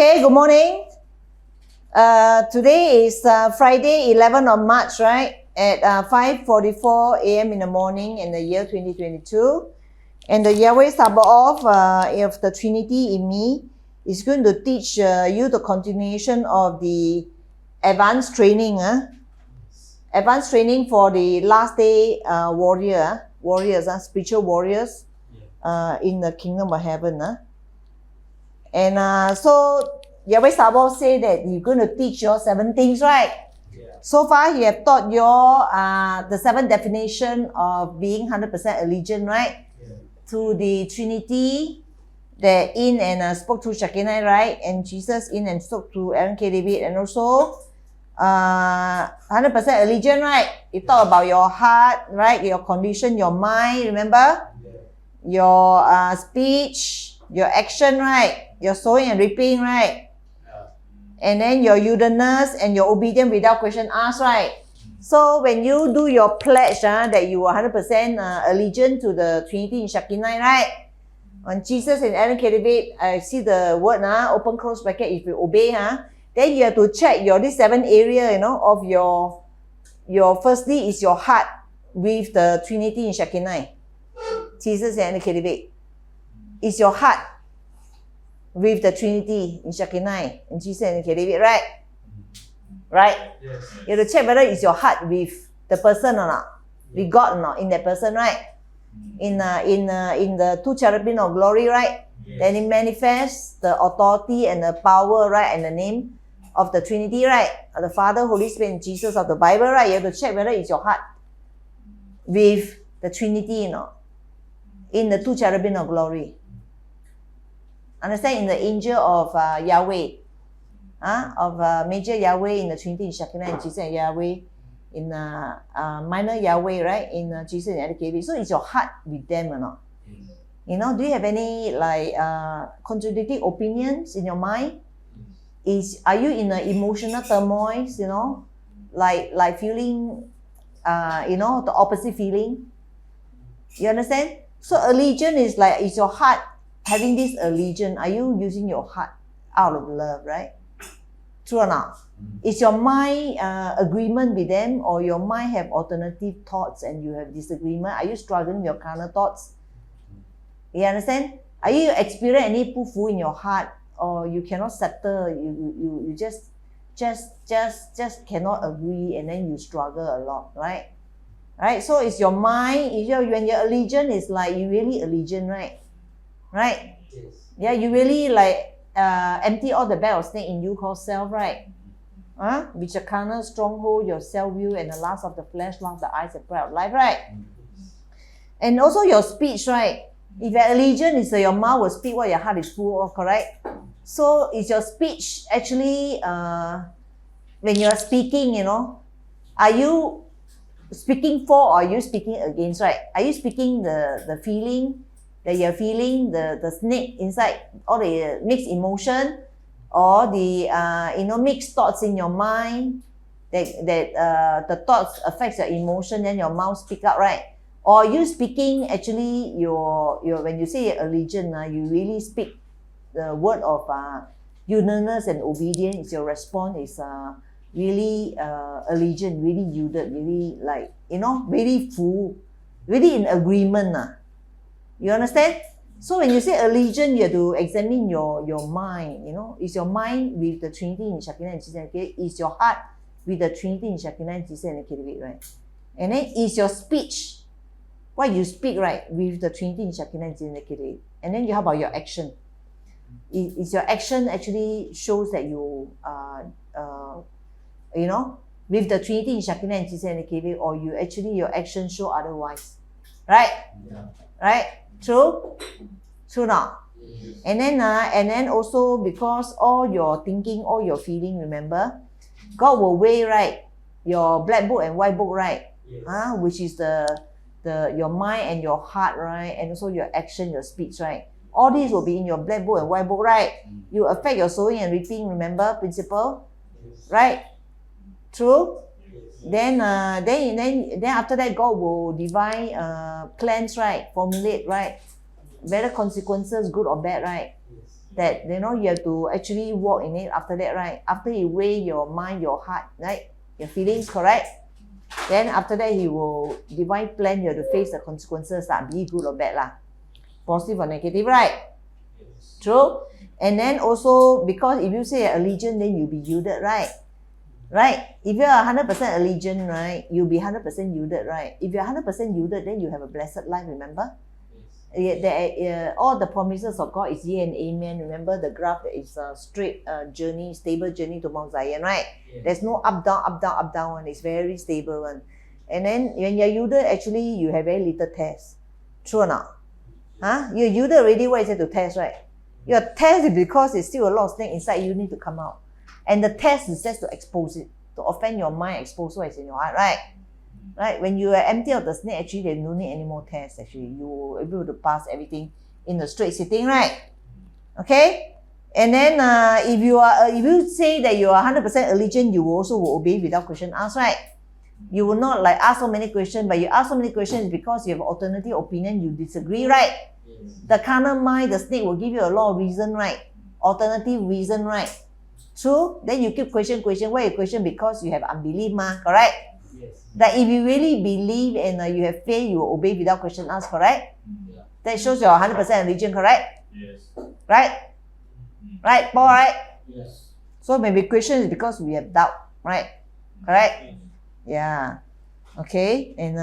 Okay, good morning. Today is Friday, 11th of March, right? At 5:44 a.m. in the morning in the year 2022. And the Yahweh Sabaoth of the Trinity in me is going to teach you the continuation of the advanced training. Advanced training for the last day warriors, spiritual warriors in the kingdom of heaven. And so Yahweh Sabaoth said that he's going to teach you 7 things, right? Yeah. So far, he have taught you the 7 definition of being 100% allegiant, right? Yeah. To the Trinity, that in and spoke to SHEKINAIH, right? And Jesus in and spoke to Aaron K. David, and also 100% allegiant, right? You talk about your heart, right? Your condition, your mind, remember? Yeah. Your speech, your action, right? Your sowing and reaping, right? Yeah. And then your yieldedness and your obedience without question asked, right? So when you do your pledge that you are 100% allegiant to the Trinity in SHEKINAIH, right? On Jesus and Aaron K. David, I see the word, open close bracket, if you obey, then you have to check your this 7 area, of your firstly is your heart with the Trinity in SHEKINAIH. Jesus and Aaron K. David. Is your heart with the Trinity in SHEKINAIH and Jesus and Aaron K. David, right? Right? Yes. You have to check whether it's your heart with the person or not, with God or not, in that person, right? In the 2 cherubim of glory, right? Yes. Then it manifests the authority and the power, right? And the name of the Trinity, right? The Father, Holy Spirit, and Jesus of the Bible, right? You have to check whether it's your heart with the Trinity, in the 2 cherubim of glory. Understand? In the angel of Yahweh, of major Yahweh in the Trinity in SHEKINAIH and Jesus and Yahweh in minor Yahweh, right? In Jesus and Aaron K. David. So is your heart with them or not? Yes. Do you have any contradicting opinions in your mind? Yes. Are you in an emotional turmoil? Like feeling, the opposite feeling? You understand? So allegiance is like, is your heart having this allegiance? Are you using your heart out of love, right? True or not? Is your mind agreement with them, or your mind have alternative thoughts and you have disagreement? Are you struggling with your carnal thoughts? You understand? Are you experiencing any fu in your heart, or you cannot settle? You just cannot agree, and then you struggle a lot, right? Right? So it's your mind. When your allegiance is like you really allegiant, right? Right? Yes. Yeah, you really empty all the bag of snake in you called self, right? Which a carnal stronghold, your self-will, and the lust of the flesh, lust of the eyes, and pride of life, right? And also your speech, right? If your allegiance is your mouth will speak what your heart is full of, correct? So is your speech actually, when you are speaking, are you speaking for, or are you speaking against, right? Are you speaking the feeling that you're feeling, the snake inside, or the mixed emotion, or the mixed thoughts in your mind, that the thoughts affects your emotion, then your mouth speak out, right? Or you speaking actually your when you say allegiance, you really speak the word of yieldedness and obedience. Your response is really allegiant, really yielded, really really full, really in agreement. You understand? So when you say allegiance, you have to examine your mind. Is your mind with the Trinity in SHEKINAIH and Jesus and Aaron K. David? Is your heart with the Trinity in SHEKINAIH and Jesus and Aaron K. David, right? And then is your speech, what you speak, right, with the Trinity in SHEKINAIH and Jesus and Aaron K. David? And then how about your action? Is your action actually shows that you with the Trinity in SHEKINAIH and Jesus and Aaron K. David, or your action show otherwise, right? Yeah. Right? True? True not? Yes. And then also, because all your thinking, all your feeling, remember, God will weigh, right, your black book and white book, right? Yes. Which is your mind and your heart, right? And also your action, your speech, right? All these will be in your black book and white book, right? You affect your sowing and reaping, remember, principle? Yes. Right? True? Then after that, God will divine plans, right? Formulate, right? Better consequences, good or bad, right? Yes. That, you know, you have to actually walk in it after that, right? After He weigh your mind, your heart, right? Your feelings, correct? Then after that, He will divine plan you have to face the consequences, be it good or bad, positive or negative, right? Yes. True? And then also, because if you say allegiance, then you'll be yielded, right? Right? If you're 100% allegiance, right, you'll be 100% yielded, right? If you're 100% yielded, then you have a blessed life, remember? All the promises of God is yea and amen. Remember the graph that is a straight journey, stable journey to Mount Zion, right? Yes. There's no up, down, up, down, up, down one. It's very stable one. And then when you're yielded, actually, you have very little test. True or not? Huh? You're yielded already, what is it to test, right? Your test is because there's still a lot of snake inside you need to come out. And the test is just to expose it, to offend your mind, expose what is in your heart, right? Right? When you are empty of the snake, actually, there's no need any more tests, actually. You will be able to pass everything in the straight sitting, right? Okay? And then, if you say that you are 100% allegiant, you also will obey without question asked, right? You will not like ask so many questions, but you ask so many questions because you have alternative opinion, you disagree, right? Yes. The carnal mind, the snake will give you a lot of reason, right? Alternative reason, right? True? Then you keep question. Why you question? Because you have unbelief, correct? Yes. That if you really believe and you have faith, you will obey without question asked, correct? Yeah. That shows your 100% religion, correct? Yes. Right? Right, Paul, right? Yes. So maybe question is because we have doubt, right? Correct? Yes. Yeah. Okay. And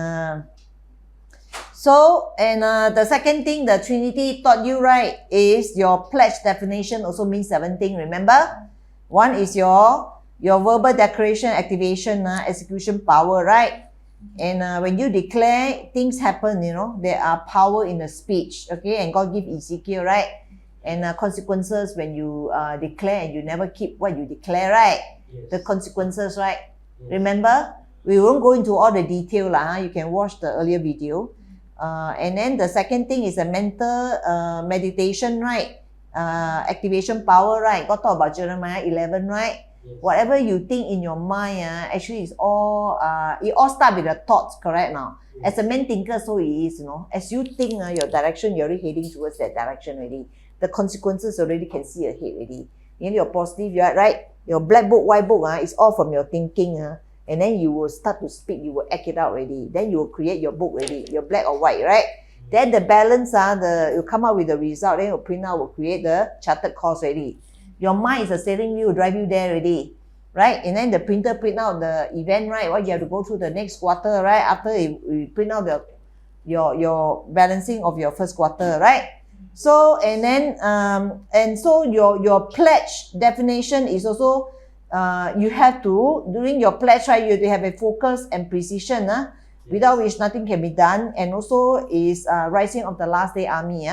the second thing the Trinity taught you, right, is your pledge definition also means 7 things, remember? One is your verbal declaration, activation, execution power, right? And when you declare, things happen, you know, there are power in the speech, okay? And God give Ezekiel, right? And consequences when you declare and you never keep what you declare, right? Yes. The consequences, right? Yes. Remember? We won't go into all the detail, you can watch the earlier video. And then the second thing is a mental meditation, right? Activation power, right? God talk about Jeremiah 11, right? Yes. Whatever you think in your mind, actually it's all, it all starts with the thoughts, correct now? Yes. As a man thinker, so it is, you know. As you think your direction, you're already heading towards that direction already. The consequences already can see ahead already. You know, your positive, you're right? Your black book, white book, it's all from your thinking, and then you will start to speak, you will act it out already. Then you will create your book already, your black or white, right? Then the balance, you come up with the result, then you print out, will create the charted course already. Your mind is a steering wheel, drive you there already, right? And then the printer print out the event, right? What you have to go through the next quarter, right? After you print out your balancing of your first quarter, right? So, and then, so your pledge definition is also, you have to, during your pledge, right, you have to have a focus and precision, without which nothing can be done. And also is rising of the last day army,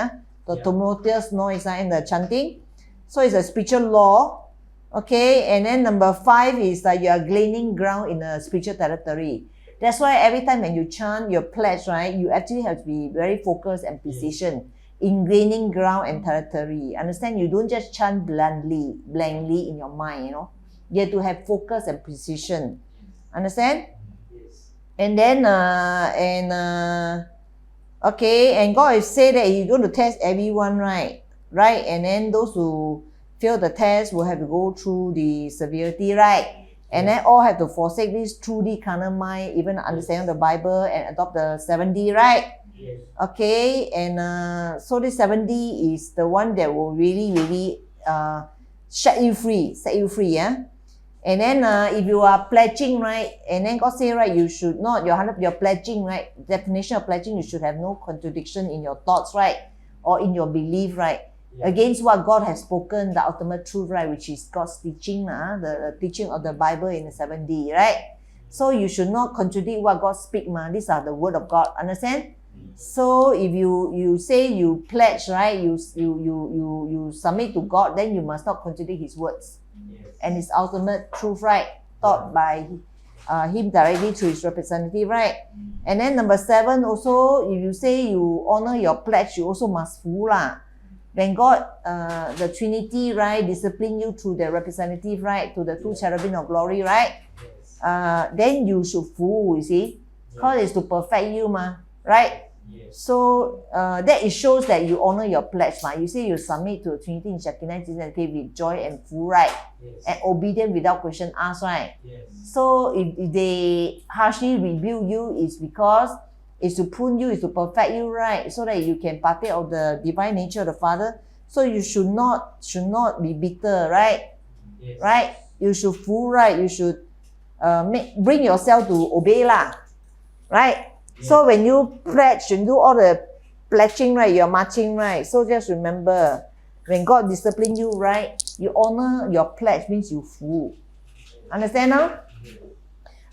the tumultuous noise and the chanting. So it's a spiritual law, okay? And then number 5 is that you are gaining ground in a spiritual territory. That's why every time when you chant your pledge, right, you actually have to be very focused and precision in gaining ground and territory. Understand? You don't just chant blankly in your mind, you know. You have to have focus and precision. Understand? Yes. And then, okay, and God has said that He's going to test everyone, right? Right? And then those who fail the test will have to go through the severity, right? And then all have to forsake this truly carnal mind, even understanding the Bible and adopt the 7D, right? Yes. Okay, and so this 7D is the one that will really set you free, yeah? And then if you are pledging, right, and then God say, right, you should not, you're pledging, right, definition of pledging, you should have no contradiction in your thoughts, right, or in your belief, right, against what God has spoken, the ultimate truth, right, which is God's teaching, the teaching of the Bible in the 7D, right? So you should not contradict what God speaks, these are the word of God, understand? So if you say you pledge, right, you submit to God, then you must not contradict His words. Yes. And His ultimate truth, right, taught by Him directly through His representative, right? And then number 7 also, if you say you honor your pledge, you also must fool. When God, the Trinity, right, discipline you through the representative, right, to the 2 cherubim of glory, right? Yes. Then you should fool, you see, because it's to perfect you, right? Yes. So that it shows that you honor your pledge. You say you submit to Trinity in SHEKINAIH-7 with joy and full, right? Yes. And obedient without question asked, right? Yes. So if they harshly rebuke you, it's because it's to prune you, it's to perfect you, right? So that you can partake of the divine nature of the Father. So you should not be bitter, right? Yes. Right? You should full, right? You should bring yourself to obey lah, right? Yes. So when you pledge and do all the pledging, right, you're marching, right? So just remember, when God disciplines you, right, you honor your pledge means you full. Understand now?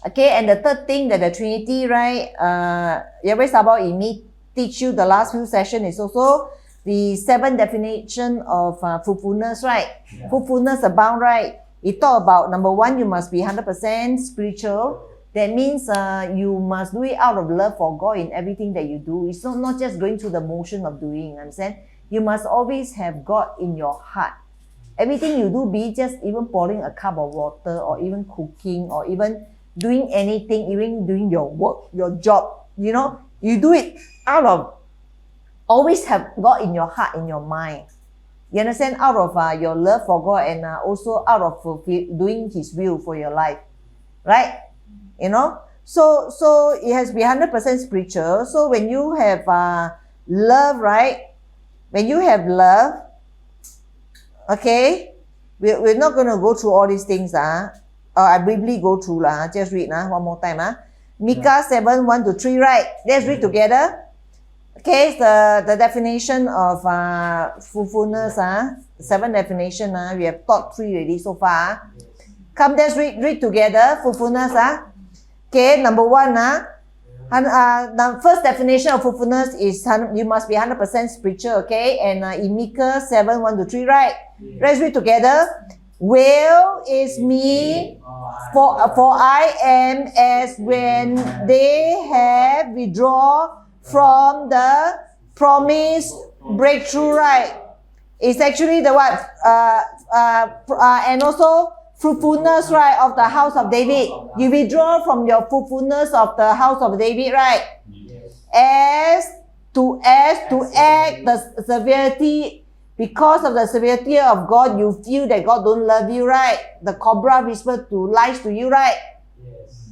Okay, and the third thing that the Trinity, right, Yahweh Sabaoth in me teach you the last few sessions is also the 7 definition of fruitfulness, right? Yeah. Fruitfulness abound, right? It talk about number 1, you must be 100% spiritual. That means you must do it out of love for God in everything that you do. It's not just going through the motion of doing, understand? You must always have God in your heart. Everything you do, be just even pouring a cup of water or even cooking or even doing anything, even doing your work, your job, you know, you do it out of, always have God in your heart, in your mind. You understand? Out of your love for God and also out of doing His will for your life, right? You know, so it has to be 100% spiritual. So when you have love, right? When you have love, okay, we're not going to go through all these things. I briefly go through just read one more time. Micah 7, 1-3, right? Let's read together. Okay, the definition of fruitfulness, 7 definition. We have taught 3 already so far. Come, let's read together. Fruitfulness. Okay, number 1. The first definition of fruitfulness is you must be 100% spiritual. Okay, and in Micah 7, 1-3, right? Let's read together. Wail is me, for I am as when they have withdrawn from the promised breakthrough, right? It's actually the what? And also fruitfulness, right, of the house of David. You withdraw from your fruitfulness of the house of David, right? Yes. As to act the severity. Because of the severity of God, you feel that God don't love you, right? The cobra whisper lies to you, right? Yes.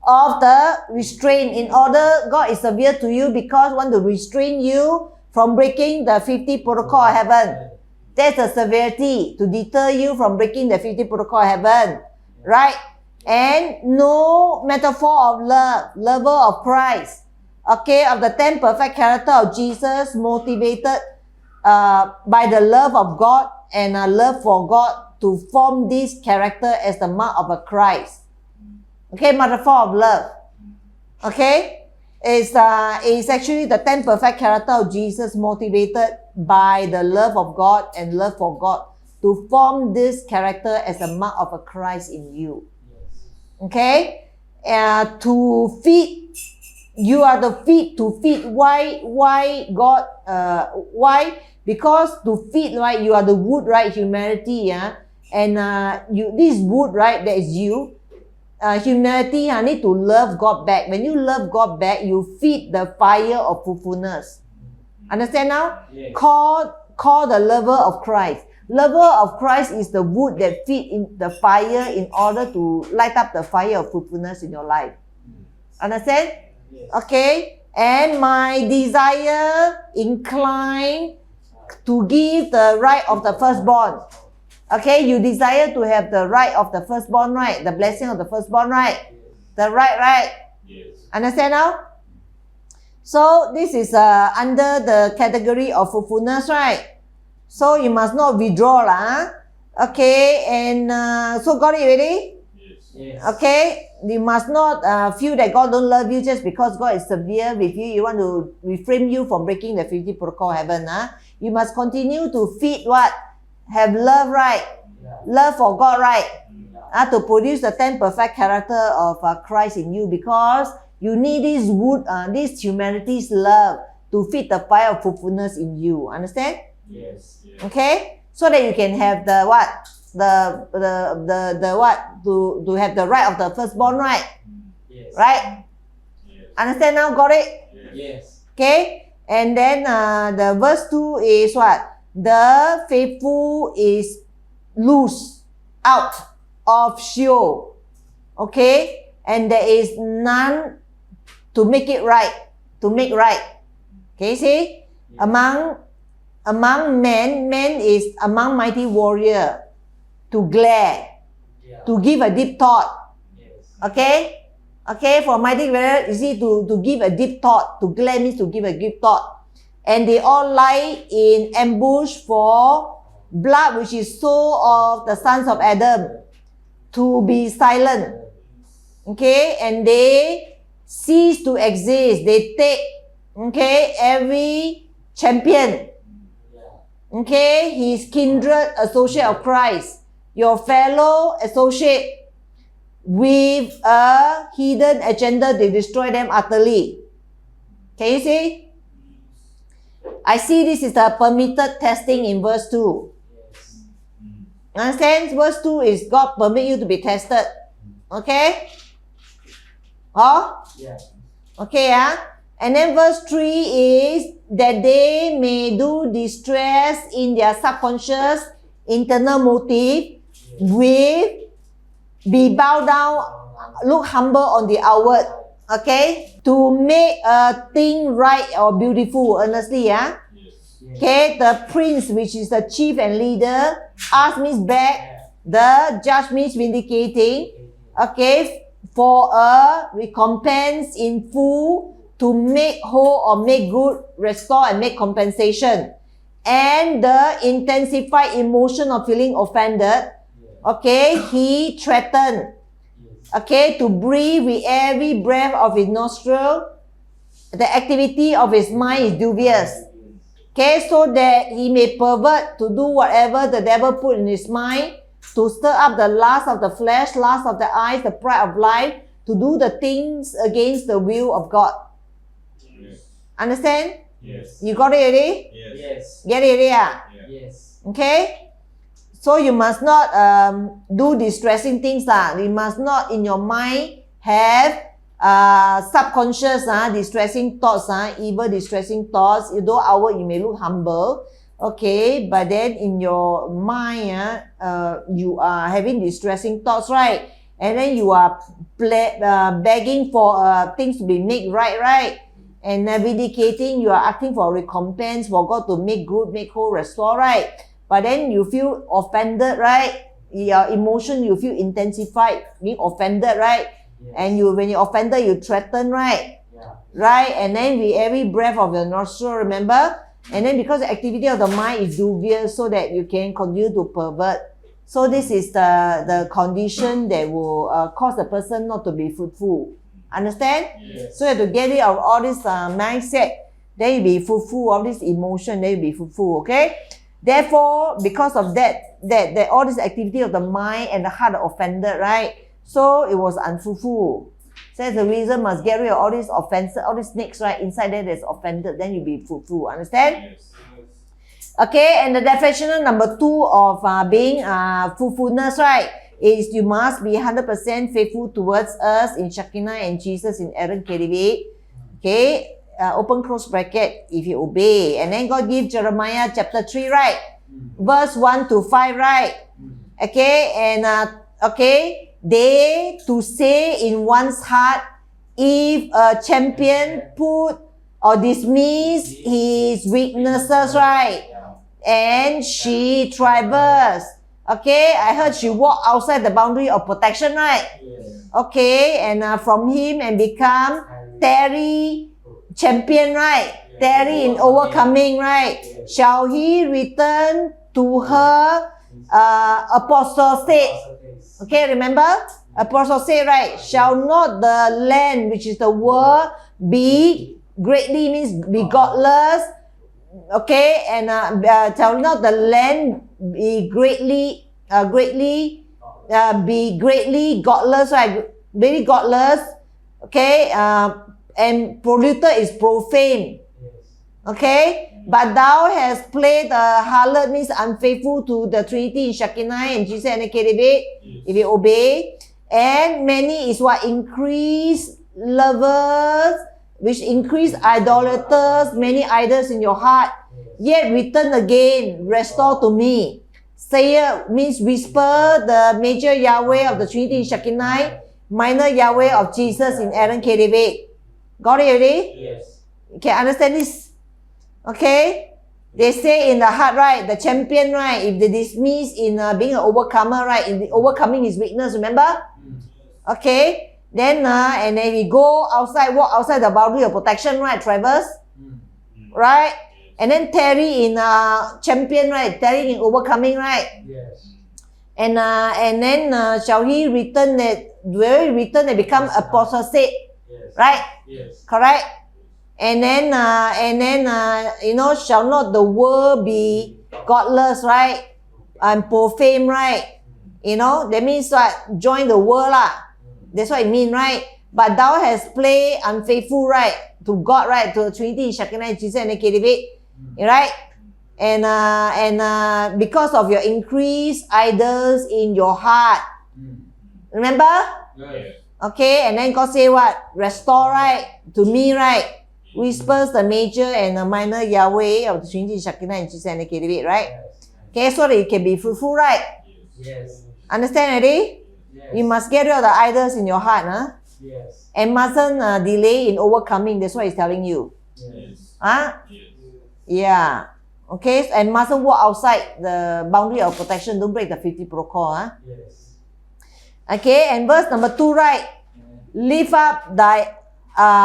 Of the restraint. In order, God is severe to you because want to restrain you from breaking the 50 protocol of heaven. That's the severity, to deter you from breaking the 50 protocol of heaven, right? And no metaphor of love, lover of Christ, okay, of the 10 perfect character of Jesus, motivated by the love of God and a love for God to form this character as the mark of a Christ. Okay, metaphor of love. Okay, is actually the 10 perfect character of Jesus motivated by the love of God and love for God to form this character as a mark of a Christ in you. Okay, to feed. You are the feed to feed. Why God? Why? Because to feed, right? You are the wood, right? Humanity, and this wood, right? That is you. Humanity need to love God back. When you love God back, you feed the fire of fruitfulness. Understand now? Yes. Call the lover of Christ. Lover of Christ is the wood that feed in the fire in order to light up the fire of fruitfulness in your life. Understand? Yes. Okay, and my desire incline to give the right of the firstborn. Okay, you desire to have the right of the firstborn, right? The blessing of the firstborn, right? The right? Yes. Understand now? So this is under the category of fruitfulness, right? So you must not withdraw lah. Okay, and so got it already? Yes. Okay, you must not feel that God don't love you just because God is severe with you. You want to refrain you from breaking the 50 protocol of heaven. You must continue to feed what? Have love, right? Yeah. Love for God, right? Yeah. To produce the 10 perfect character of Christ in you, because you need this wood, this humanity's love to feed the fire of fruitfulness in you. Understand? Yes. Okay, so that you can have the what? The what? To have the right of the firstborn, right? Yes. Right? Yes. Understand now? Got it? Yes. Okay, And then the verse 2 is what? The faithful is loose out of Sheol. Okay? And there is none to make it right. To make right. Okay, see? Among men is among mighty warrior. To glare. To give a deep thought. Okay? Okay, for mighty warrior, you see, to give a deep thought. To glare means to give a deep thought. And they all lie in ambush for blood which is soul of the sons of Adam. To be silent. Okay, and they cease to exist. They take, okay, every champion. Okay, his kindred associate of Christ. Your fellow associate with a hidden agenda to destroy them utterly. Can you see? I see this is the permitted testing in verse 2. Understand? Verse 2 is God permit you to be tested. Okay? Oh? Yeah. Okay, and then verse 3 is that they may do distress in their subconscious internal motive with be bowed down, look humble on the outward. Okay? To make a thing right or beautiful, earnestly, Okay, the prince, which is the chief and leader, ask means back, the judge means vindicating, okay, for a recompense in full, to make whole or make good, restore and make compensation. And the intensified emotion of feeling offended, okay, he threatened, okay, to breathe with every breath of his nostril. The activity of his mind is dubious. Okay, so that he may pervert to do whatever the devil put in his mind, to stir up the lust of the flesh, lust of the eyes, the pride of life, to do the things against the will of God. Yes. Understand? Yes. You got it already? Yes. Get it already? Yes. Okay? So you must not do distressing things. You must not in your mind have subconscious distressing thoughts, evil distressing thoughts. Though outward you may look humble, okay, but then in your mind you are having distressing thoughts, right? And then you are begging for things to be made right? And vindicating, you are asking for recompense, for God to make good, make whole, restore, right? But then you feel offended, right? Your emotion, you feel intensified, being offended, right? Yes. And when you're offended, you threaten, right? Yeah. Right? And then with every breath of your nostril, remember? And then because the activity of the mind is dubious, so that you can continue to pervert. So this is the condition that will cause the person not to be fruitful. Understand? Yes. So you have to get rid of all this mindset. Then you'll be fruitful, all this emotion, then you'll be fruitful, okay? Therefore, because of that all this activity of the mind and the heart are offended, right? So it was unfruitful. So that's the reason must get rid of all these offenses, all these snakes, right? Inside there that's offended, then you'll be fruitful. Understand? Yes. Okay, and the definition number 2 of being fruitfulness, right, is you must be 100% faithful towards us in Shekinah and Jesus in Aaron Keribit. Okay, open close bracket, if you obey. And then God give Jeremiah chapter 3, right? Verse 1 to 5, right? Okay, and okay, they to say in one's heart, if a champion put or dismiss his weaknesses, right? And she traversed. Okay, I heard she walked outside the boundary of protection, right? Yes. Okay, and from him and become Terry champion, right? Terry in overcoming, right? Shall he return to her apostate? Okay, remember? Apostate, right? Shall not the land, which is the world, be greatly, means be godless? Okay, and shall not the land be greatly godless, right? Very godless. Okay, and polluted is profane. Okay, but thou hast played a harlot, means unfaithful to the Trinity in Shekinah and Jesus and Keribit, if you obey. And many is what? Increase lovers, which increase idolaters, many idols in your heart, yet return again, restore to me. Sayer means whisper, the major Yahweh of the Trinity in Shekinah, minor Yahweh of Jesus in Aaron K. David. Got it already? Yes. You can understand this? Okay? They say in the heart, right, the champion, right, if they dismiss in being an overcomer, right, in the overcoming his weakness, remember? Okay? Then, and then we go outside, walk outside the boundary of protection, right, Travis? Right? And then tarry in champion, right, tarry in overcoming, right? Yes. And then shall he return that, will he return and become apostate, Yes. right? Yes. Correct? And then you know, shall not the world be godless, right? And profane, right? You know, that means what? Join the world lah. That's what it means, right? But thou hast played unfaithful, right? To God, right? To the Trinity, Shekinah, Jesus, and KDV, right? And because of your increased idols in your heart. Remember? Yes. Okay, and then God say what? Restore, right? To me, right? Whispers the major and the minor Yahweh of the Trinity, Shekinah, and Jesus, and KDV, right? Okay, so that you can be fruitful, right? Yes. Understand already? Yes. You must get rid of the idols in your heart, huh? Yes. And mustn't delay in overcoming. That's what he's telling you. Yes. Huh? Yeah. Okay, and mustn't walk outside the boundary of protection. Don't break the 50 protocol, huh? Yes. Okay, and verse number 2, right? Lift up thy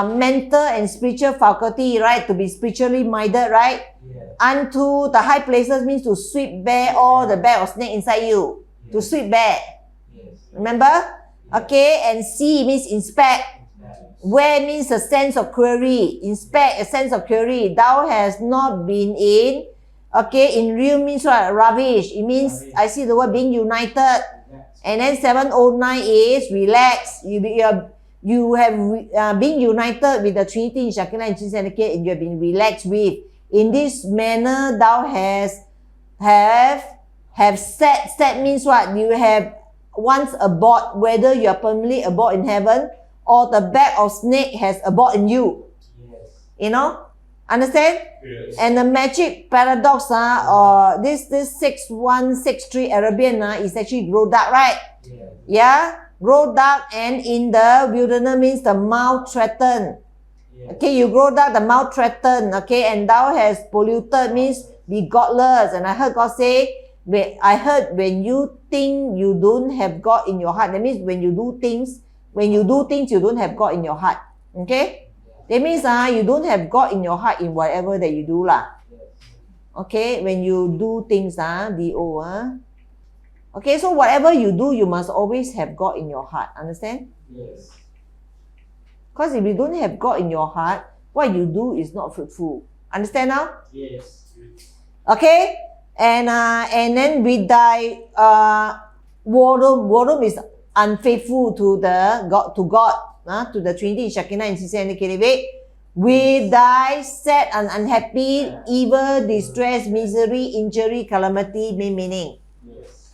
mental and spiritual faculty, right? To be spiritually minded, right? Yes. Unto the high places means to sweep bare all the bag of snake inside you. To sweep bare. Yes. Remember? Okay, and see means inspect. Where means a sense of query. Inspect, a sense of query. Thou hast not been in. Okay, in real means what? Ravish. It means, I see the word being united. And then 709 is relax. You have been united with the Trinity in Shekinah and Jesus, and you have been relaxed with. In this manner, thou have set. Set means what? You have once abode, whether you are permanently abode in heaven or the bag of snake has abode in you. Yes. You know? Understand? Yes. And the magic paradox, or this 6163 Arabian is actually grow dark, right? Yes. Yeah? Grow dark, and in the wilderness means the mouth threatened. Yes. Okay, you grow dark, the mouth threatened. Okay, and thou hast polluted means be godless. And I heard God say, when you think you don't have God in your heart, that means when you do things, you don't have God in your heart. Okay? That means you don't have God in your heart in whatever that you do lah. Okay? When you do things, D-O, Okay, so whatever you do, you must always have God in your heart. Understand? Yes. Because if you don't have God in your heart, what you do is not fruitful. Understand now? Yes. Okay? And then with thy Warum is unfaithful to God, to the Trinity, Shekinah, and Jesus, and KDV. With thy sad and unhappy, evil, distress, misery, injury, calamity, meaning. Yes.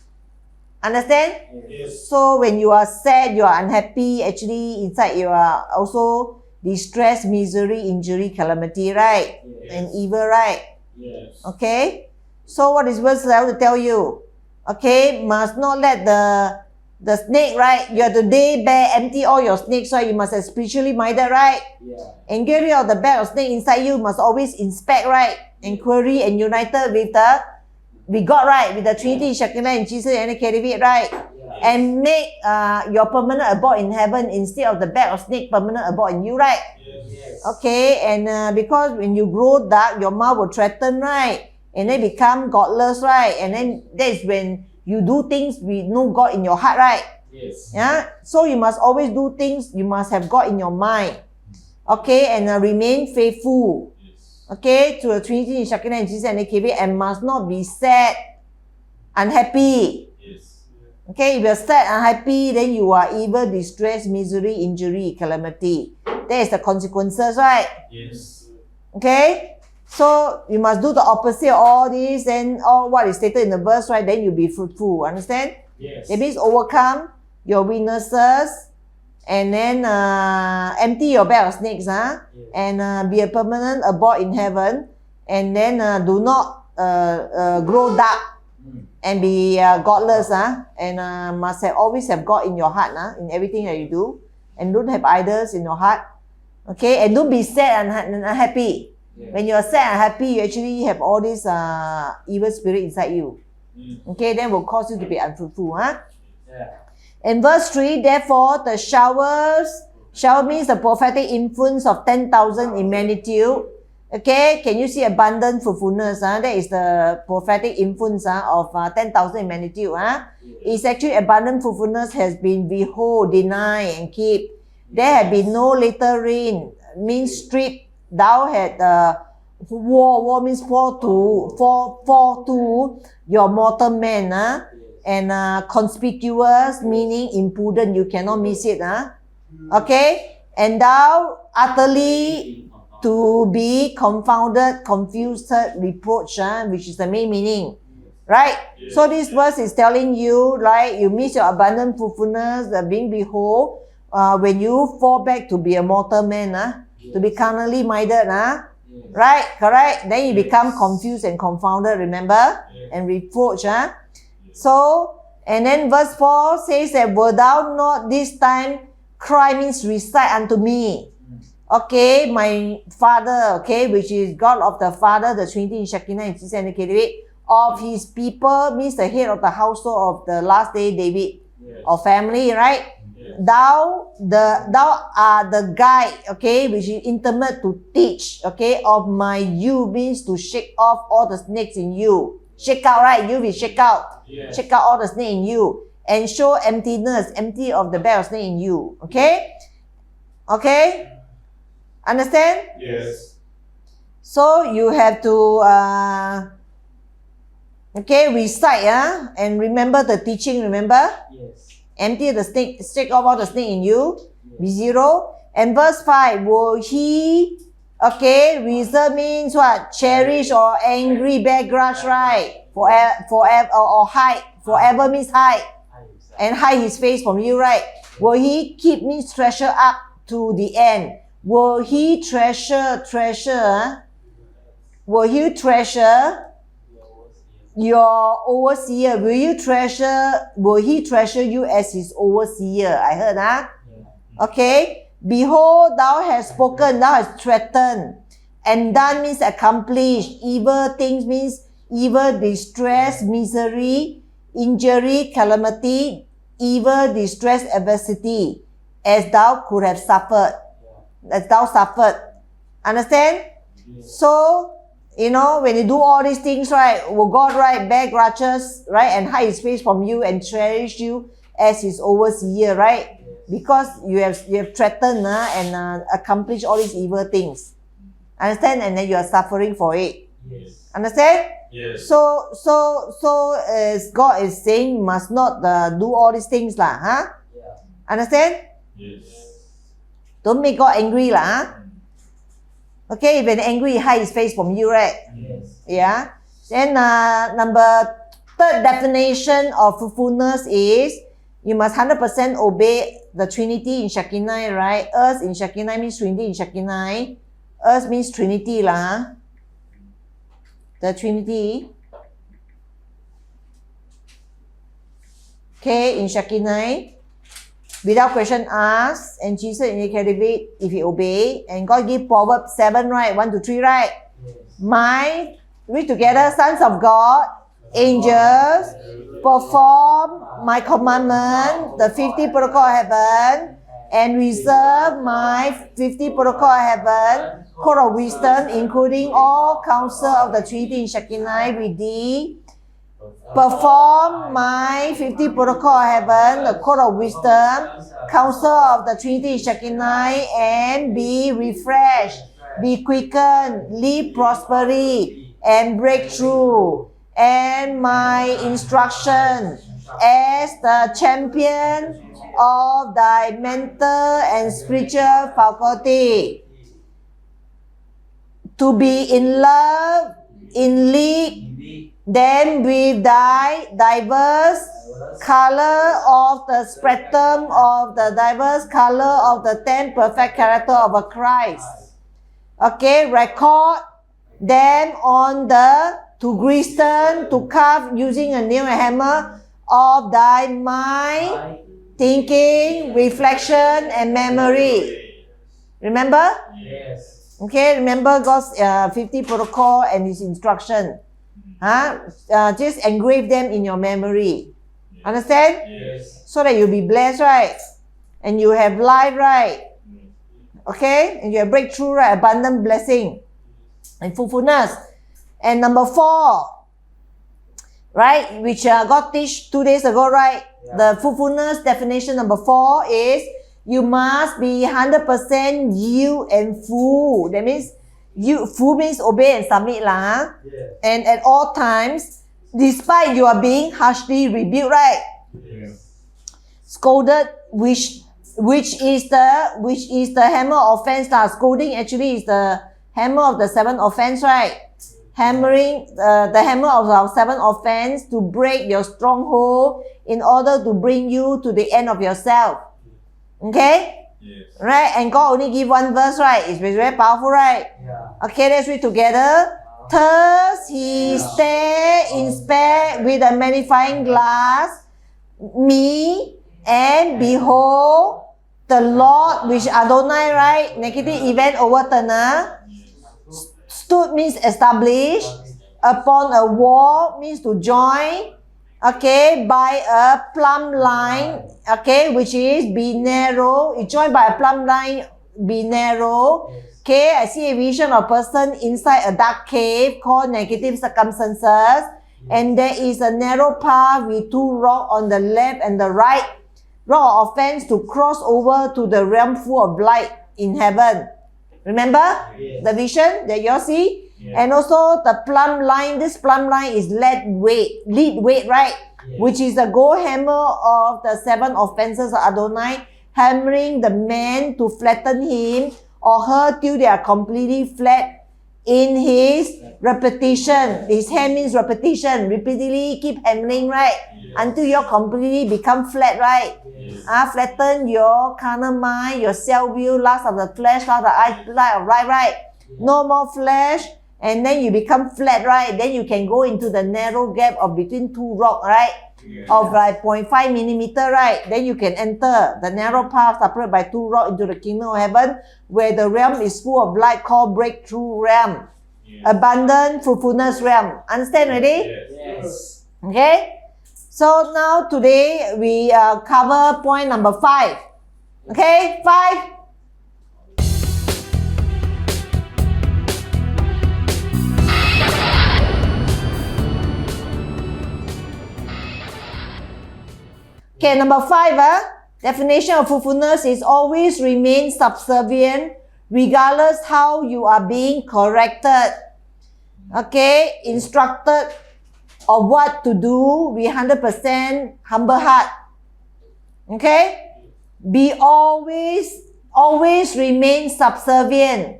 Understand? Yes. So when you are sad, you are unhappy, actually inside you are also distress, misery, injury, calamity, right? Yes. And evil, right? Yes. Okay? So what is verse 11 to tell you? Okay, must not let the snake, right? You have to empty all your snakes, right? You must have spiritually minded, right? Yeah. And get rid of the bag of snake inside you. Must always inspect, right? And query and united with God, right? With the Trinity, Shekinah, and Jesus, and KDV, right? Yeah. And make your permanent abode in heaven instead of the bag of snake permanent abode in you, right? Yes. Okay, and because when you grow dark, your mouth will threaten, right? And then become godless, right? And then that's when you do things with no God in your heart, right? Yes. Yeah. So you must always do things. You must have God in your mind. Okay, and remain faithful. Yes. Okay, to the Trinity, Shekinah, and Jesus, and KDV, and must not be sad, unhappy. Yes. Okay, if you're sad, unhappy, then you are evil, distress, misery, injury, calamity. That is the consequences, right? Yes. Okay? So, you must do the opposite of all this and all what is stated in the verse, right? Then you'll be fruitful. Understand? Yes. That means overcome your weaknesses and then empty your bag of snakes, Yes. and be a permanent abode in heaven, and then do not grow dark and be godless, and must always have God in your heart, in everything that you do, and don't have idols in your heart, okay, and don't be sad and unhappy. Yes. When you are sad and unhappy, you actually have all this evil spirit inside you, okay, then will cause you to be unfruitful. Yeah. In verse 3, therefore the shower means the prophetic influence of 10,000 in magnitude. Okay, can you see abundant fruitfulness? That is the prophetic influence of 10,000 in magnitude. It's actually abundant fruitfulness has been behold, deny, and keep. There have been no later rain, means strip. Thou had war means fall to your mortal man. And conspicuous meaning impudent, you cannot miss it. Okay, and thou utterly to be confounded, confused, reproach, which is the main meaning, right? Yes. So this verse is telling you, right, you miss your abundant fruitfulness, being behold, when you fall back to be a mortal man, to be carnally minded, Yes. right, correct? Then you Yes. become confused and confounded, remember? Yes. And reproach. So, and then verse 4 says that, wilt thou not this time cry, means recite unto me, okay, my Father, okay, which is God of the Father, the Trinity in SHEKINAIH-7 indicated, of his people, means the head of the household of the last day David, Yes. or family, right? Yes. Thou art the guide, okay, which is intimate to teach, okay, of my you, means to shake off all the snakes in you. Shake out, right? You will shake out. Yes. Shake out all the snake in you. And show emptiness, empty of the bag of snake in you. Okay? Okay? Understand? Yes. So you have to okay, recite, and remember the teaching, remember? Yes. Empty the snake, shake off all the snake in you. Be zero. And verse 5, will he, okay, reserve means what? Cherish or angry, bear grudge, right? Forever or hide. Forever means hide. And hide his face from you, right? Will he keep means treasure up to the end? Will he treasure? Will he treasure your overseer? Will he treasure you as his overseer? I heard, Okay. Behold, thou hast spoken, thou hast threatened. And done means accomplished. Evil things means evil, distress, misery, injury, calamity, evil, distress, adversity, as thou could have suffered. As thou suffered. Understand? Yes. So, when you do all these things, right, will God, right, bear grudges, right, and hide his face from you and cherish you as his overseer, right? Because you have threatened and accomplished all these evil things. Understand? And then you are suffering for it. Yes. Understand? Yes. So as God is saying, you must not do all these things, Yeah. Understand? Yes. Don't make God angry, Okay, when angry, he hide his face from you, right? Yes. Yeah. Then third definition of fruitfulness is you must 100% obey the Trinity in SHEKINAIH, right? Us in SHEKINAIH means Trinity in SHEKINAIH. Us means Trinity, The Trinity. Okay, in SHEKINAIH. Without question asked, and Jesus indicated it if he obey. And God give Proverbs 7, right? 1 to 3, right? Yes. Read together, sons of God, angels, perform my commandment, the 50 protocol of heaven, and reserve my 50 protocol of heaven, code of wisdom, including all counsel of the Trinity in SHEKINAIH with thee. Perform my 50 protocol of heaven, the code of wisdom, counsel of the Trinity in SHEKINAIH, and be refreshed, be quickened, live prosperity, and breakthrough. And my instruction as the champion of thy mental and spiritual faculty, to be in love, in league Then with thy diverse color of the spectrum of the diverse color of the 10 perfect character of a Christ. Okay, record them on the to Greystone to carve using a nail and hammer of thy mind, thinking, reflection, and memory. Remember? Yes. Okay, remember God's 50 protocol and His instruction. Just engrave them in your memory. Understand? Yes. So that you'll be blessed, right? And you have life, right? Okay? And you have breakthrough, right? Abundant blessing and fruitfulness. And number 4, right? Which God teach 2 days ago, right? Yeah. The fruitfulness definition number 4 is you must be 100% yield and full. That means full means obey and submit lah. Yes. And at all times, despite you are being harshly rebuked, right? Yes. Scolded, which is the hammer offense lah. Scolding actually is the hammer of the 7th offense, right? Hammering the hammer of our 7th offense to break your stronghold in order to bring you to the end of yourself. Okay? Yes. Right? And God only give one verse, right? It's very powerful, right? Yeah. Okay, let's read together. Thus he inspect with a magnifying glass me, and behold, the Lord, which Adonai, right? Negative event overturner. Stood means establish. Upon a wall means to join. Okay, by a plumb line. Okay, which is be narrow. It's joined by a plumb line, be narrow. Okay, I see a vision of a person inside a dark cave called negative circumstances. And there is a narrow path with 2 rocks on the left and the right. Rock of offense to cross over to the realm full of light in heaven. Remember the vision that you all see? Yes. And also the plumb line. This plumb line is lead weight, right? Yes. Which is the gold hammer of the 7 offenses of Adonai, hammering the man to flatten him or her till they are completely flat in his repetition. His hand means repetition. Repeatedly keep hammering, right? Yes. Until you completely become flat, right? Yes. Flatten your carnal mind, your self-will, lust of the flesh, lust of the eye, light of life, right? No more flesh. And then you become flat, right? Then you can go into the narrow gap of between 2 rocks, right? Yes. Of like 0.5 millimeter, right? Then you can enter the narrow path separated by 2 rocks into the kingdom of heaven, where the realm is full of light called breakthrough realm. Yes. Abundant fruitfulness realm. Understand already? Yes. Okay? So now today we cover point number 5. Okay? 5. Okay, number 5, definition of fruitfulness is always remain subservient regardless how you are being corrected. Okay, instructed of what to do with 100% humble heart. Okay, be always remain subservient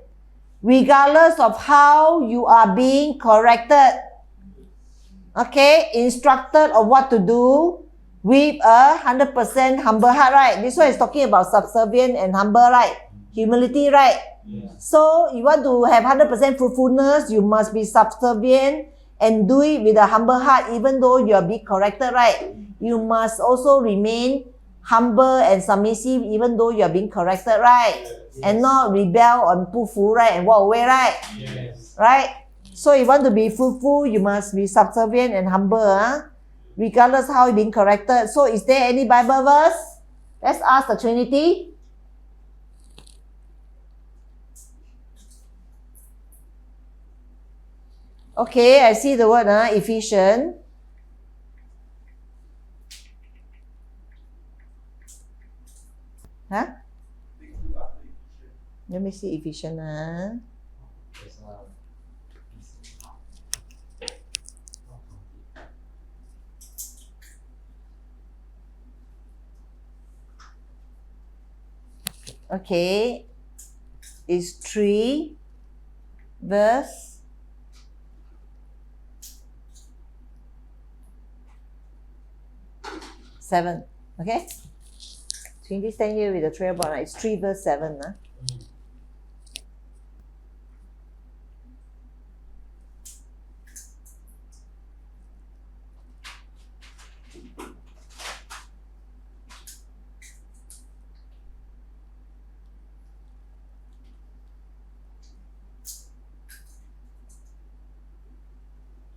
regardless of how you are being corrected. Okay, instructed of what to do with a 100% humble heart, right? This one is talking about subservient and humble, right? Humility, right? Yes. So you want to have 100% fruitfulness, you must be subservient and do it with a humble heart, even though you are being corrected, right? You must also remain humble and submissive, even though you are being corrected, right? Yes. And not rebel and pufu, right? And walk away, right? Yes. Right? So you want to be fruitful, you must be subservient and humble, regardless how you're being corrected. So is there any Bible verse? Let's ask the Trinity. Okay, I see the word Ephesians. Huh? Let me see Ephesians. Okay, it's 3 verse 7. Okay? Trinity stand here with the trail board. It's 3 verse 7.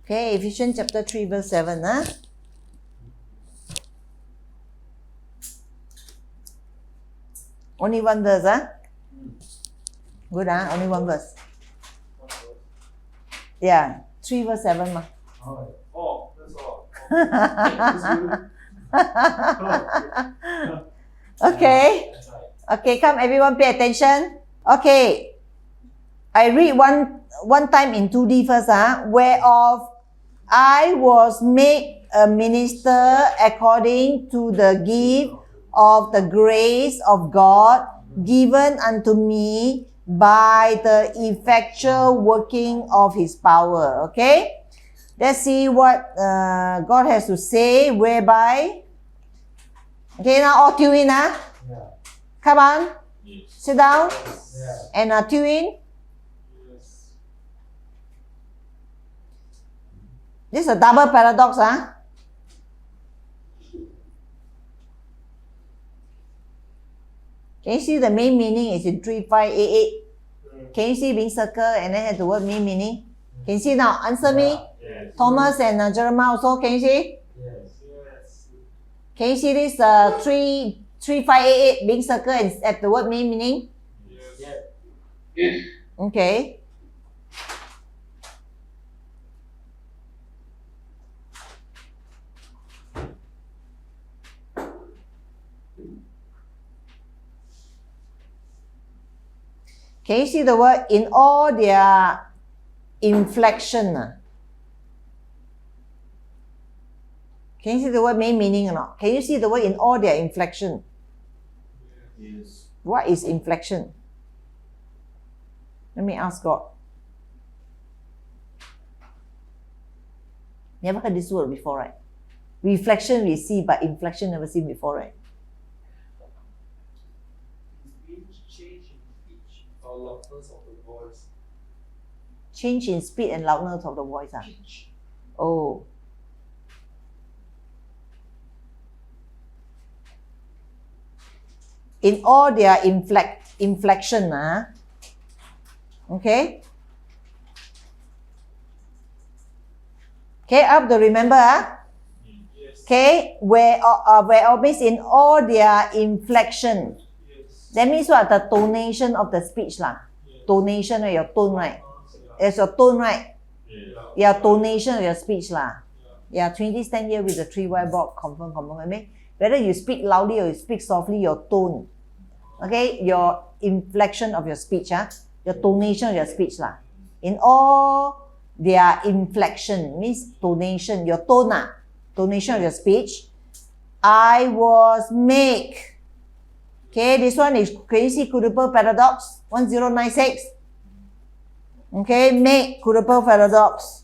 Okay, Ephesians chapter 3 verse 7. Only one verse. Good, only one verse. Yeah, 3 verse 7. Oh, that's all. Okay. That's right. Okay, come everyone pay attention. Okay. I read one time in 2D first, whereof I was made a minister according to the gift of the grace of God given unto me by the effectual working of His power. Okay? Let's see what God has to say, whereby. Okay, now all tune in. Yeah. Come on, Yes. sit down Yeah. and tune in. Yes. This is a double paradox. Can you see the main meaning is in 3588? Can you see being circled and then have the word main meaning? Can you see now? Answer me. Yes. Thomas and Jeremiah also. Can you see? Yes. Yes. Can you see this 3588 being circled and have the word main meaning? Yes. Okay. Can you see the word in all their inflection? Can you see the word main meaning or not? Can you see the word in all their inflection? Yes. What is inflection? Let me ask God. Never heard this word before, right? Reflection we see, but inflection never seen before, right? Change in pitch or loudness of the voice. Change in speed and loudness of the voice. Pitch. Oh. In all their inflection. Okay? Okay, up to remember. Yes. Okay, where means in all their inflection. Yes. That means what? The tonation of the speech lah. Yes. Tonation of your tone, right? It's your tone, right? Yeah. Your tonation of your speech lah. Yeah, Trinity stand here with the 3 whiteboard. Confirm. I mean, whether you speak loudly or you speak softly, your tone. Okay, your inflection of your speech, your tonation of your speech lah. In all their inflection means tonation, your tone, tonation of your speech. I was made. Okay, this one is crazy quadruple paradox 1096. Okay, make quadruple paradox.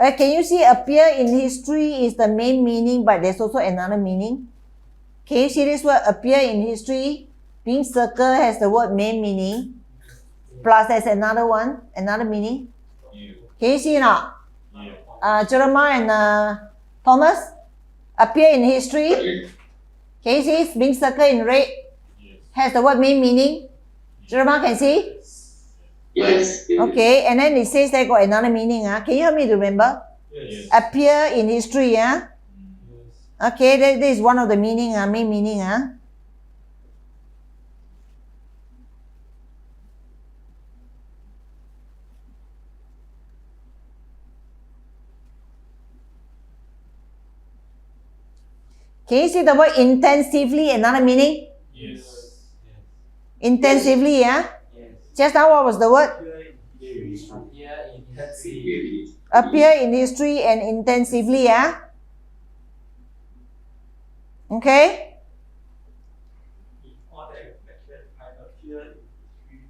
Can you see appear in history is the main meaning, but there's also another meaning? Can you see this word appear in history? Being circled has the word main meaning. Plus there's another one, another meaning. Can you see now? Jeremiah and Thomas appear in history. Can you see it's being circled in red? Has the word main meaning. Jeremiah can see? Yes. Okay, and then it says they got another meaning. Can you help me to remember? Yes. Appear in history. Okay, that is one of the meaning, main meaning. Can you see the word intensively, another meaning? Yes. Intensively, Yes. Just now what was the word? Appear in Appear in history and intensively, okay? In all the reflection, I appear in history.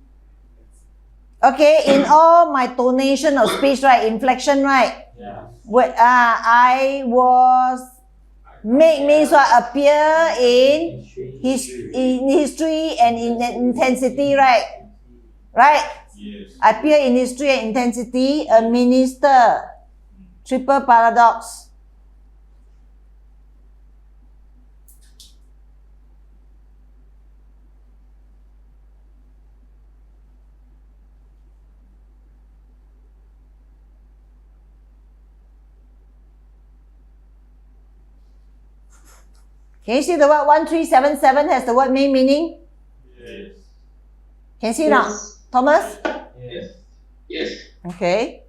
Okay, in all my tonation of speech, right? Inflection, right? Yeah. I was make means what? Appear in history and in intensity, right? Right? Yes. Appear in history and intensity, a minister. Triple paradox. Can you see the word 1377 has the word main meaning? Yes. Can you see now? Thomas? Yes. Yes. Okay.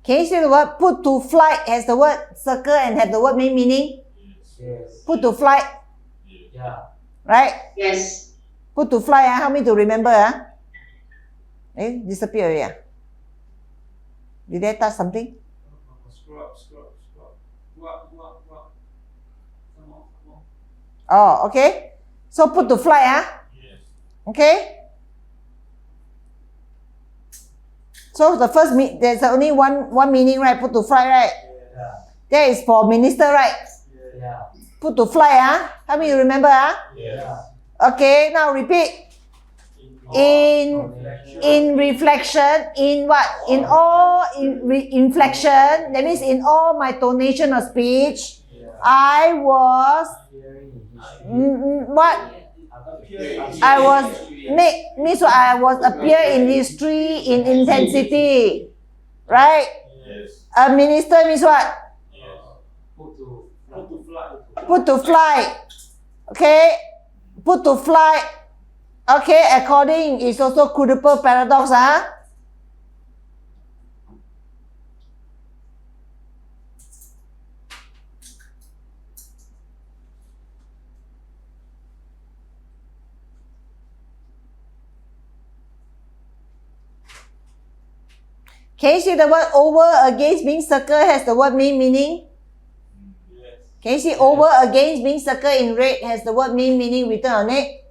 Can you see the word put to flight has the word circle and have the word main meaning? Yes. Put to flight, Yeah. right? Yes. Put to flight, help me to remember. Disappear already. Did they touch something? Scroll up. Go up. Come on. Oh, okay. So put to flight, Yes. okay? So the first, there's only one meaning, right? Put to flight, right? Yeah. That is for minister, right? Yeah. Put to flight, Help me remember, Yes. Okay, now repeat. In reflection, in what? In all inflection, that means in all my tonation of speech, I was what? I was means I was appear in history in intensity, right? Yes. A minister means what? Yes. Put to fly. Put to flight. Okay, put to flight. Okay, according is also quadruple paradox, Can you see the word over against being circle has the word meaning? Yes. Can you see over against being circle in red has the word meaning written on it?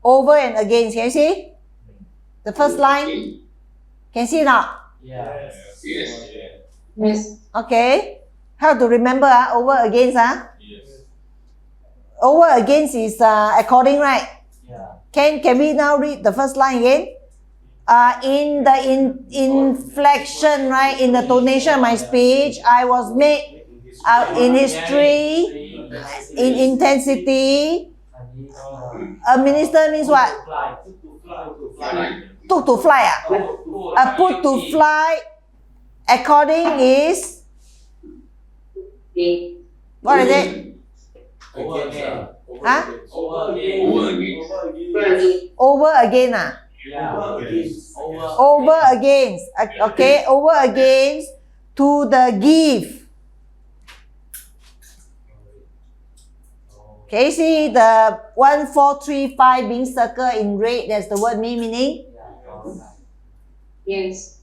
Over and against, can you see? The first line, can you see now? Yes. Yes. Yes. Yes. Okay, how to remember, over against, Yes. Over against is according, right? Yeah. Can we now read the first line again? In the inflection, right? In the tonation of my speech, I was made in history, in intensity. A minister means what? Took to fly. Put to fly. According is what is it? Over again. Huh? Over again. Over again. Yeah. Over against. Okay, over against to the give. Okay, see the 1435 being circled in red, that's the word meaning. Yes.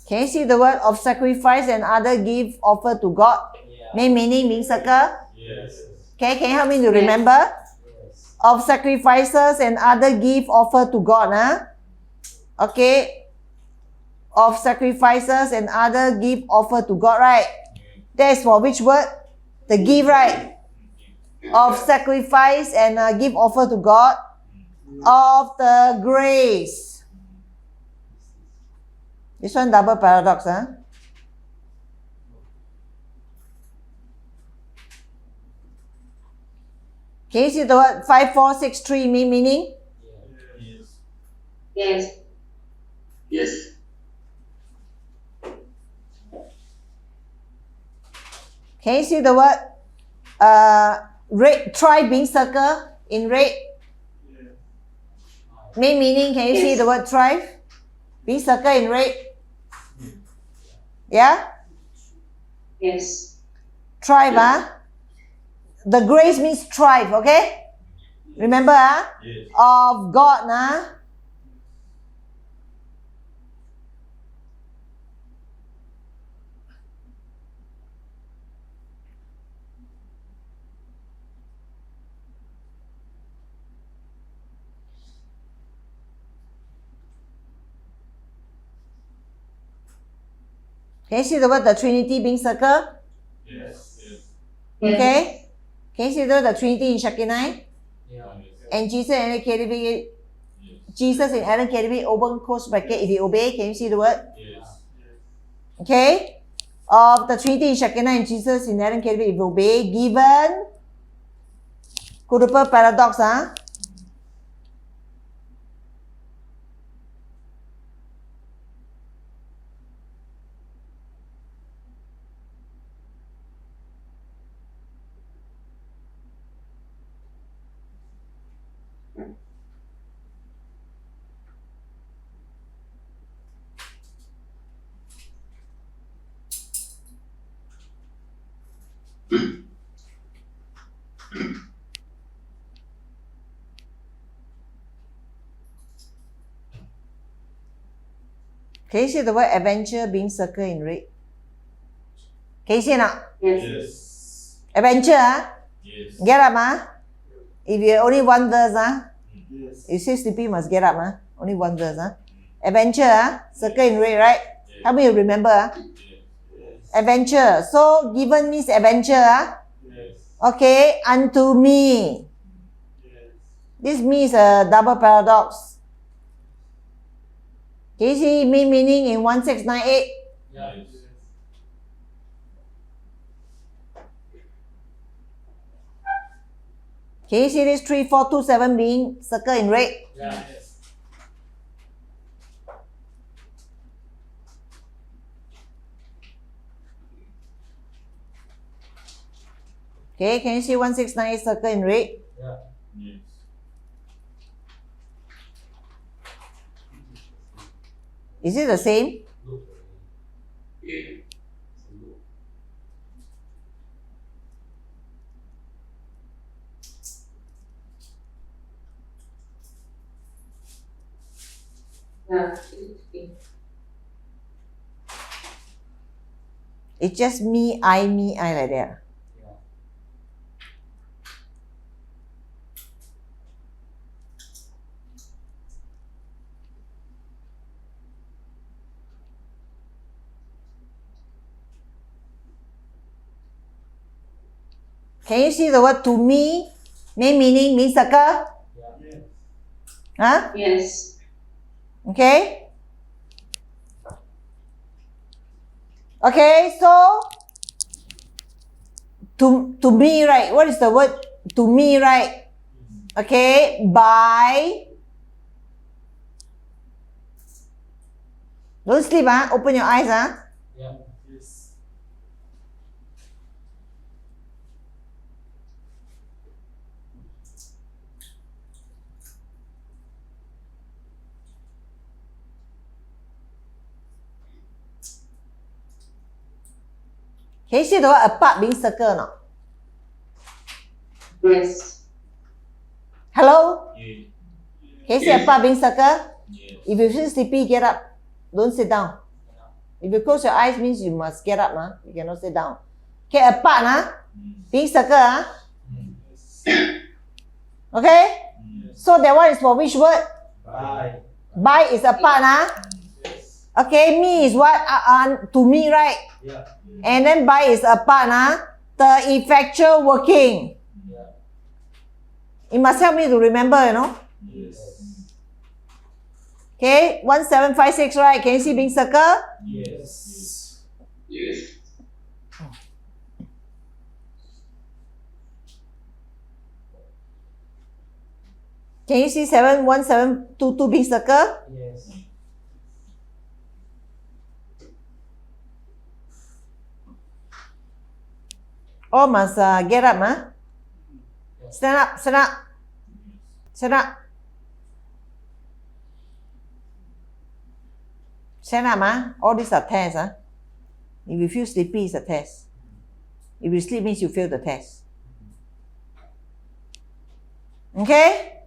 Can you see the word of sacrifice and other gift offered to God? Meaning being circled. Yes. Okay, can you help me to remember? Of sacrifices and other gift offered to God. Okay. Of sacrifices and other gift offered to God, right? That's for which word? The gift, right? Of sacrifice and gift offered to God. Of the grace. This one double paradox, Can you see the word 5463 meaning? Yes. Yes. Yes. Can you see the word red, try being circled in red? Main meaning, can you see the word thrive? Being circled in red. Yeah? Yes. Thrive, The grace means thrive, okay? Remember, Yes. of God, Can you see the word the Trinity being circled? Yes. Yes. Okay? Can you see the Trinity in Shekinah? Yeah. And Jesus and KDB, Yes. Jesus in Aaron KDB, open close bracket, if you obey, can you see the word? Yes. Okay? Of the Trinity in Shekinah and Jesus in Aaron KDB, if you obey, given quadruple paradox, Can you see the word adventure being circled in red? Can you see or not? Yes. Yes. Adventure, Yes. Get up, If you only one verse, Yes. you say sleepy, you must get up, Only one verse, Adventure, circle in red, right? How many you remember, Yes. Adventure. So, given means adventure, Yes. Okay, unto me. Yes. This means a double paradox. Can you see me meaning in 1698? Yeah. Yes. Can you see this 3427 being circled in red? Yeah. Yes. Okay, can you see 1698 circled in red? Yeah. Yes. Is it the same? Look. Yeah. Look. Yeah. It's just me, I like that. Yeah. Can you see the word to me? Main meaning means circle? Yeah. Yes. Huh? Yes. Okay? Okay, so to me, right? What is the word to me, right? Okay, by. Don't sleep, open your eyes, Yeah. Yes. Can you see the word apart being circled or not? Yes. Hello? Yes. Can you see apart being circled? Yes. If you feel sleepy, get up. Don't sit down. If you close your eyes, means you must get up. You cannot sit down. Okay, apart, being circled. Okay? So that one is for which word? Bye. By is apart. Yes. Okay, me is what? To me, right? Yeah. And then by is apart. The effectual working. Yeah. It must help me to remember, Yes. Okay, 1756, right? Can you see being circled? Yes. Yes. Can you see 71722 being circled? Yes. All must get up, Stand up, stand up. Stand up. Stand up, all these are tests. If you feel sleepy, it's a test. If you sleep, means you fail the test. Okay?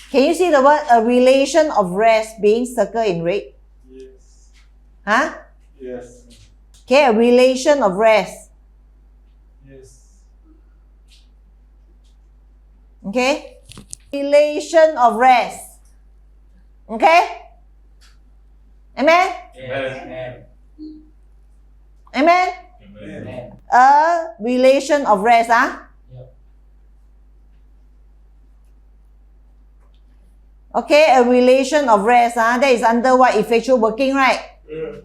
Can you see the word a relation of rest being circled in red? Yes. Huh? Yes. Okay, a relation of rest. Yes. Okay? Relation of rest. Okay? Amen? Amen. Amen? Amen. A relation of rest. Okay, a relation of rest. That is under what? Effectual working, right?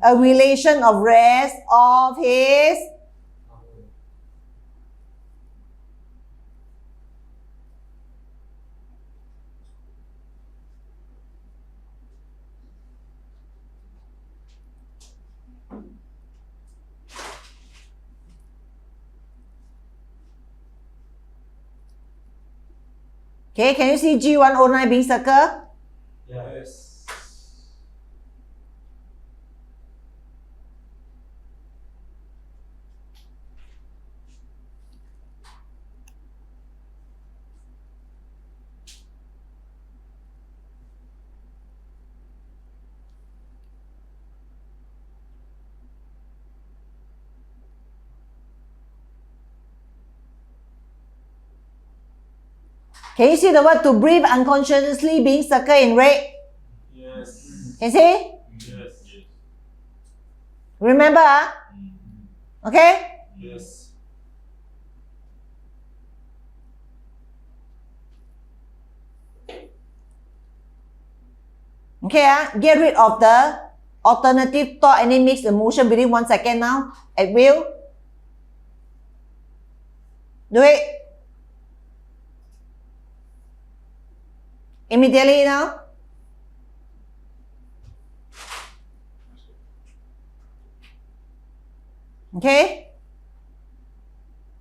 A relation of rest of his Okay, can you see G109 being circled? Yes. Can you see the word to breathe unconsciously being circled in red? Yes. Can you see? Yes. Remember? Okay? Yes. Okay, get rid of the alternative thought and it makes the motion within 1 second now at will. Do it. Immediately now. Okay?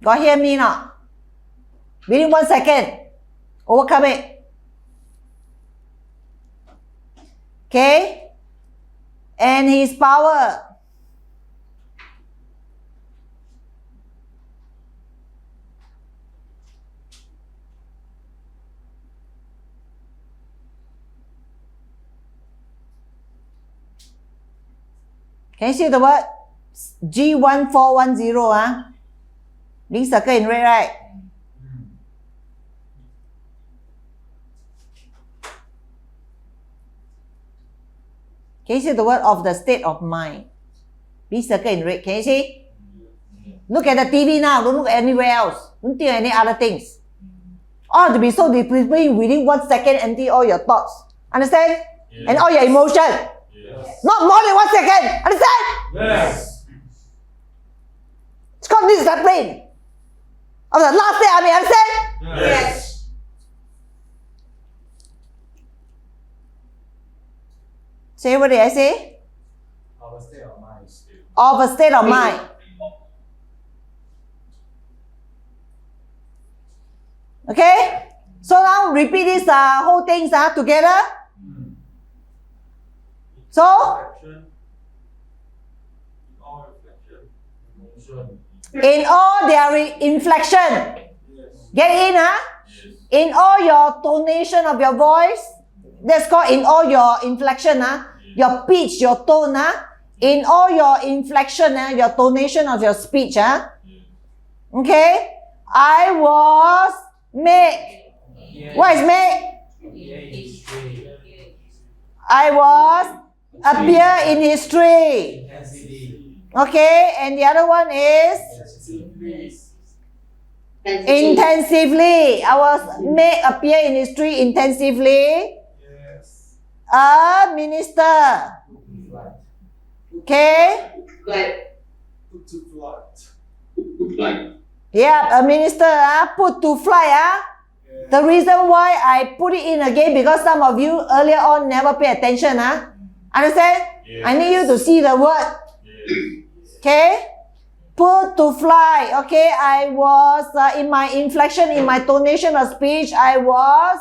Got hear me now? Within 1 second. Overcome it. Okay? And his power. Can you see the word G1410? Being circled in red, right? Can you see the word of the state of mind? Being circled in red. Can you see? Look at the TV now. Don't look anywhere else. Don't think any other things. All to be so disciplined within 1 second, empty all your thoughts. Understand? Yes. And all your emotion. Yes. Not more than 1 second. Understand? Yes. It's called discipline. Of the last day, understand? Yes. Say what did I say? Our state of mind is still. Of a state of mind. Okay? So now repeat this whole things together. So, Reflection. All reflection. Emotion. in all their inflection, Yes. get in, Yes. in all your tonation of your voice, that's called in all your inflection, your pitch, your tone, in all your inflection, your tonation of your speech, okay? I was made. What is made? I was appear in history. Okay, and the other one is intensively. I was made appear in history intensively. Yes. A minister. Okay? Put to flight. Yeah, a minister put to flight. The reason why I put it in again because some of you earlier on never pay attention. Understand? Yes. I need you to see the word. Yes. Okay? Put to fly. Okay, I was in my inflection, in my tonation of speech, I was.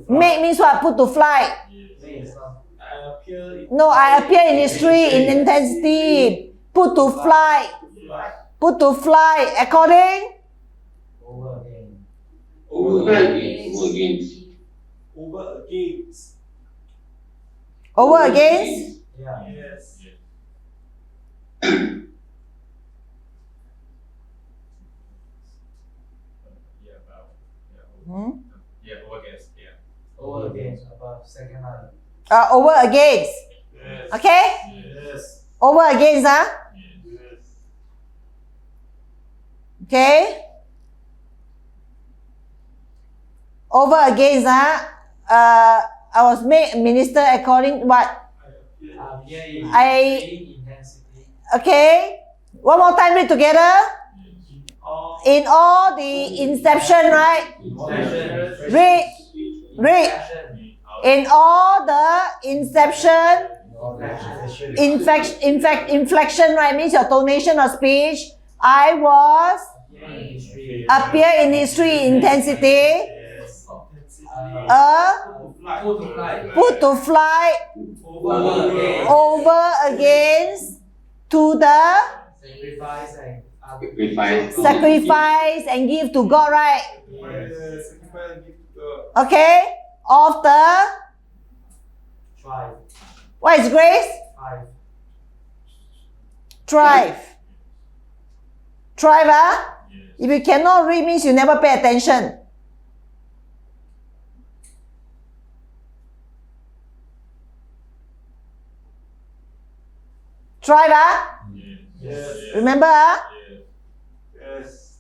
Make means what? Put to fly. Yes. I appear in No, I appear in history in intensity. Put to fly. Put to fly. According. over again. Over against. Over against. Over against. Yeah. Yes. Yeah, about. Hmm? Yeah, over against. Yeah. Over against. Above second line. Over against. Yes. Okay? Yes. Over against. Yes. Okay? Over against. I was made minister according what? Intensity. Okay? One more time, read together. All. In all the inception, right? Read. Read. In all the inception, inflection, right? Means your tonation of speech. I was appear in history intensity. Yes. Put to fly over against to the sacrifice and give to God, right? Yes. Sacrifice and give to God. Okay? Of the what is grace? Thrive. Thrive, If you cannot read, means you never pay attention. Thrive, Yes. Remember, Yes.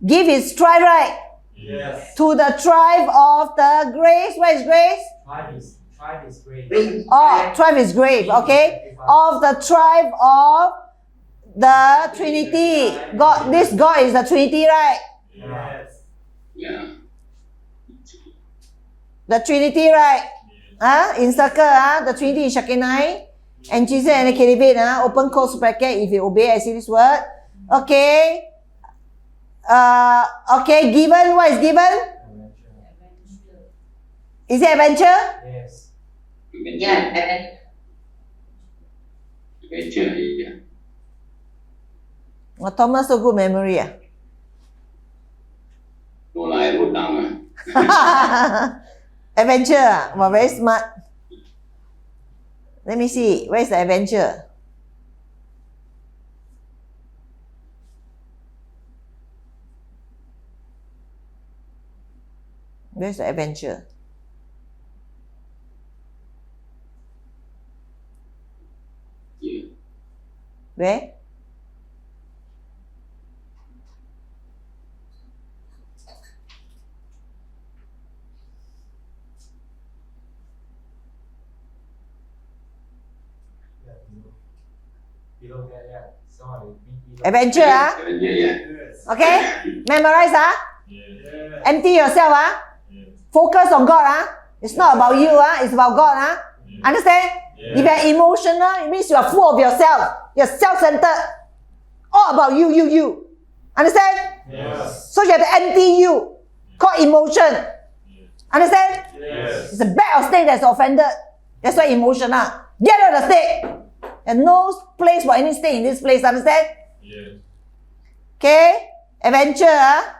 give is thrive, right? Yes. To the tribe of the grace. Where is grace? Tribe is great. Oh, tribe is grave, okay? Of the tribe of the Trinity. God, this God is the Trinity, right? Yes. Yeah. The Trinity, right? In circle, the Trinity is Shekinah. And Jesus and the Kerubim, open close bracket if you obey, I see this word. Okay. Okay, given, what is given? Is it adventure? Yes. Yeah. Adventure. Yeah. Oh, Thomas, so good memory. No lah, I wrote down. Adventure. Well, very smart. Let me see. Where's the adventure? Where's the adventure? Yeah. Where? Below that, yeah. Sorry. Adventure, Adventure, yeah. Yes. Okay? Memorize, Yes. Empty yourself, Focus on God, It's not about you, It's about God, Understand? If you are emotional, it means you are full of yourself. You're self-centered. All about you. Understand? Yes. So you have to empty you. Called emotion. Understand? Yes. It's a bag of snake that's offended. That's why emotional. Get out of the snake. There's no place for any snake in this place. Understand? Yes. Okay? Adventure,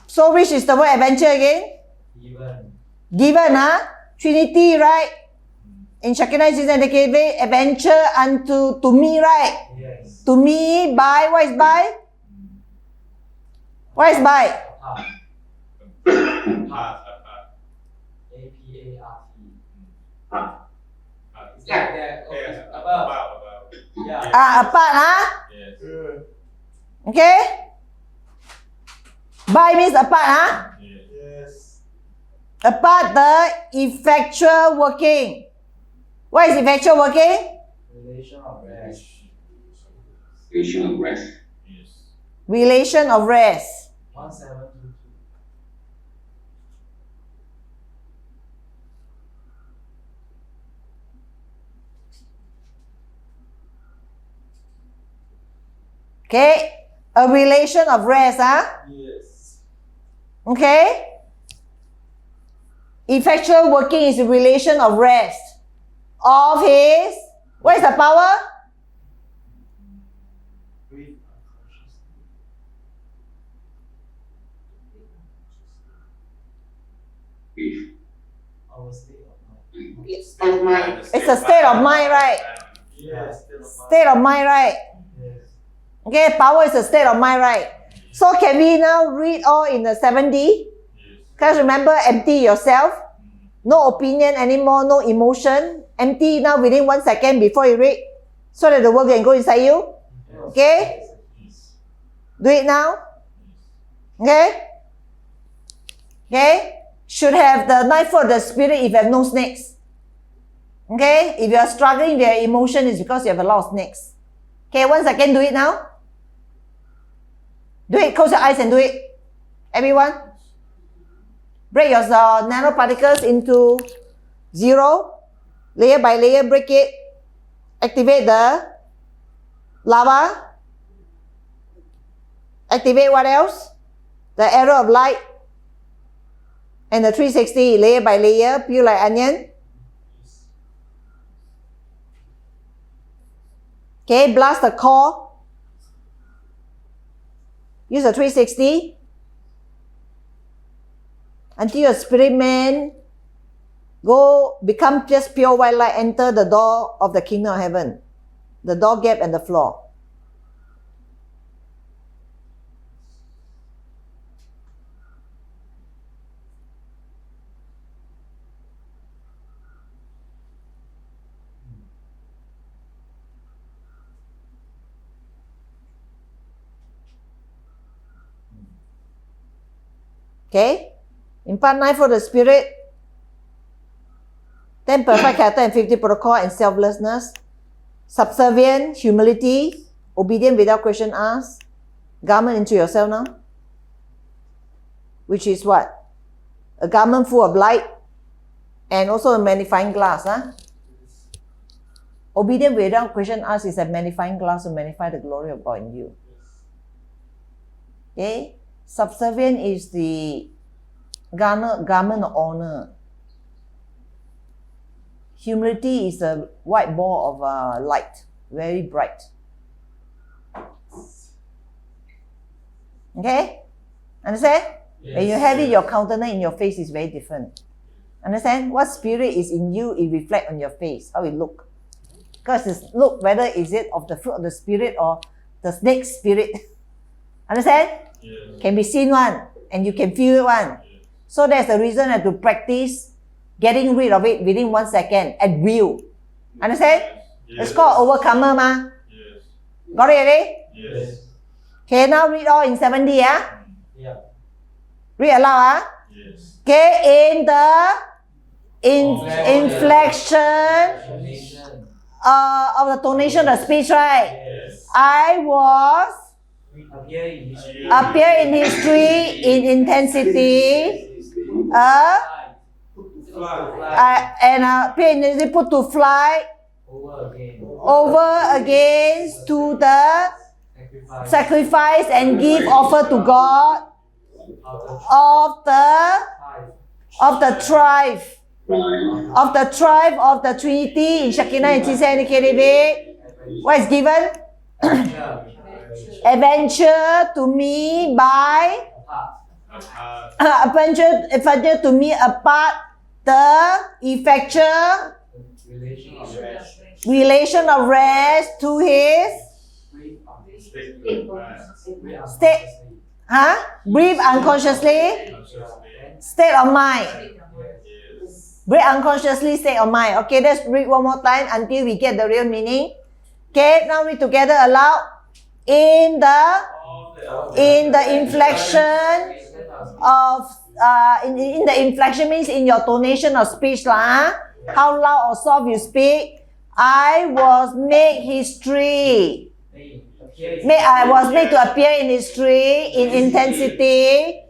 So which is the word adventure again? Given, Trinity, right? In SHEKINAIH-7, adventure unto to me, right? Yes. To me, by, what is by? What is by? Apart. Is that there? Okay. Above. Yeah. Apart, Yes. Okay? By means apart, Yes. Apart the effectual working. What is effectual working? Relation of rest. Relation of rest. Yes. Relation of rest. 1722. Okay? A relation of rest, huh? Yes. Okay? Effectual working is a relation of rest. Of his, what is the power? Breathe Brief. our state of mind. It's a state of mind, right? Yes. State of mind, right? Yes. Okay, power is a state of mind, right? So can we now read all in the 7D? Because remember, empty yourself. No opinion anymore, no emotion. Empty now within 1 second before you read. So that the word can go inside you. Okay? Do it now. Okay? Okay? Should have the knife of the spirit if you have no snakes. Okay? If you are struggling with your emotion, it's because you have a lot of snakes. Okay, 1 second, do it now. Do it, close your eyes and do it. Everyone. Break your nanoparticles into 0. Layer by layer, break it. Activate the lava. Activate what else? The arrow of light. And the 360, layer by layer, peel like onion. Okay, blast the core. Use the 360. Until your spirit man become just pure white light, enter the door of the kingdom of heaven. The door gap and the floor. Okay? Impart 9 for the spirit. 10 perfect character and 50 protocol and selflessness. Subservient, humility, obedient without question asked. Garment into yourself now. Which is what? A garment full of light and also a magnifying glass. Huh? Obedient without question asked is a magnifying glass to magnify the glory of God in you. Okay? Subservient is the garment of honor. Humility is a white ball of light, very bright. Okay? Understand? Yes. When you have it, your countenance in your face is very different. Understand? What spirit is in you, it reflects on your face, how it look. Because it's look whether is it of the fruit of the spirit or the snake spirit. Understand? Yes. Can be seen one and you can feel it one. So that's the reason I have to practice getting rid of it within 1 second at will. Understand? Yes. It's called overcomer, ma. Yes. Got it already? Yes. Okay, now read all in 7D, ah. Yeah. Read aloud, ah. Yes. Okay, in the inflection of the tonation of the speech, right? Yes. I was appear in history in intensity, and appear in history put to flight over against to the sacrifice and give offer to God of the tribe of the Trinity in SHEKINAIH-7. What is given? Adventure to me by adventure to me apart the effectual relation of rest to his state, breathe unconsciously, state of mind. Breathe unconsciously, state of mind. Okay, let's read one more time until we get the real meaning. Okay, now read together aloud. In the inflection of in the inflection means in your tonation of speech lah. How loud or soft you speak. I was made history. I was made to appear in history in intensity.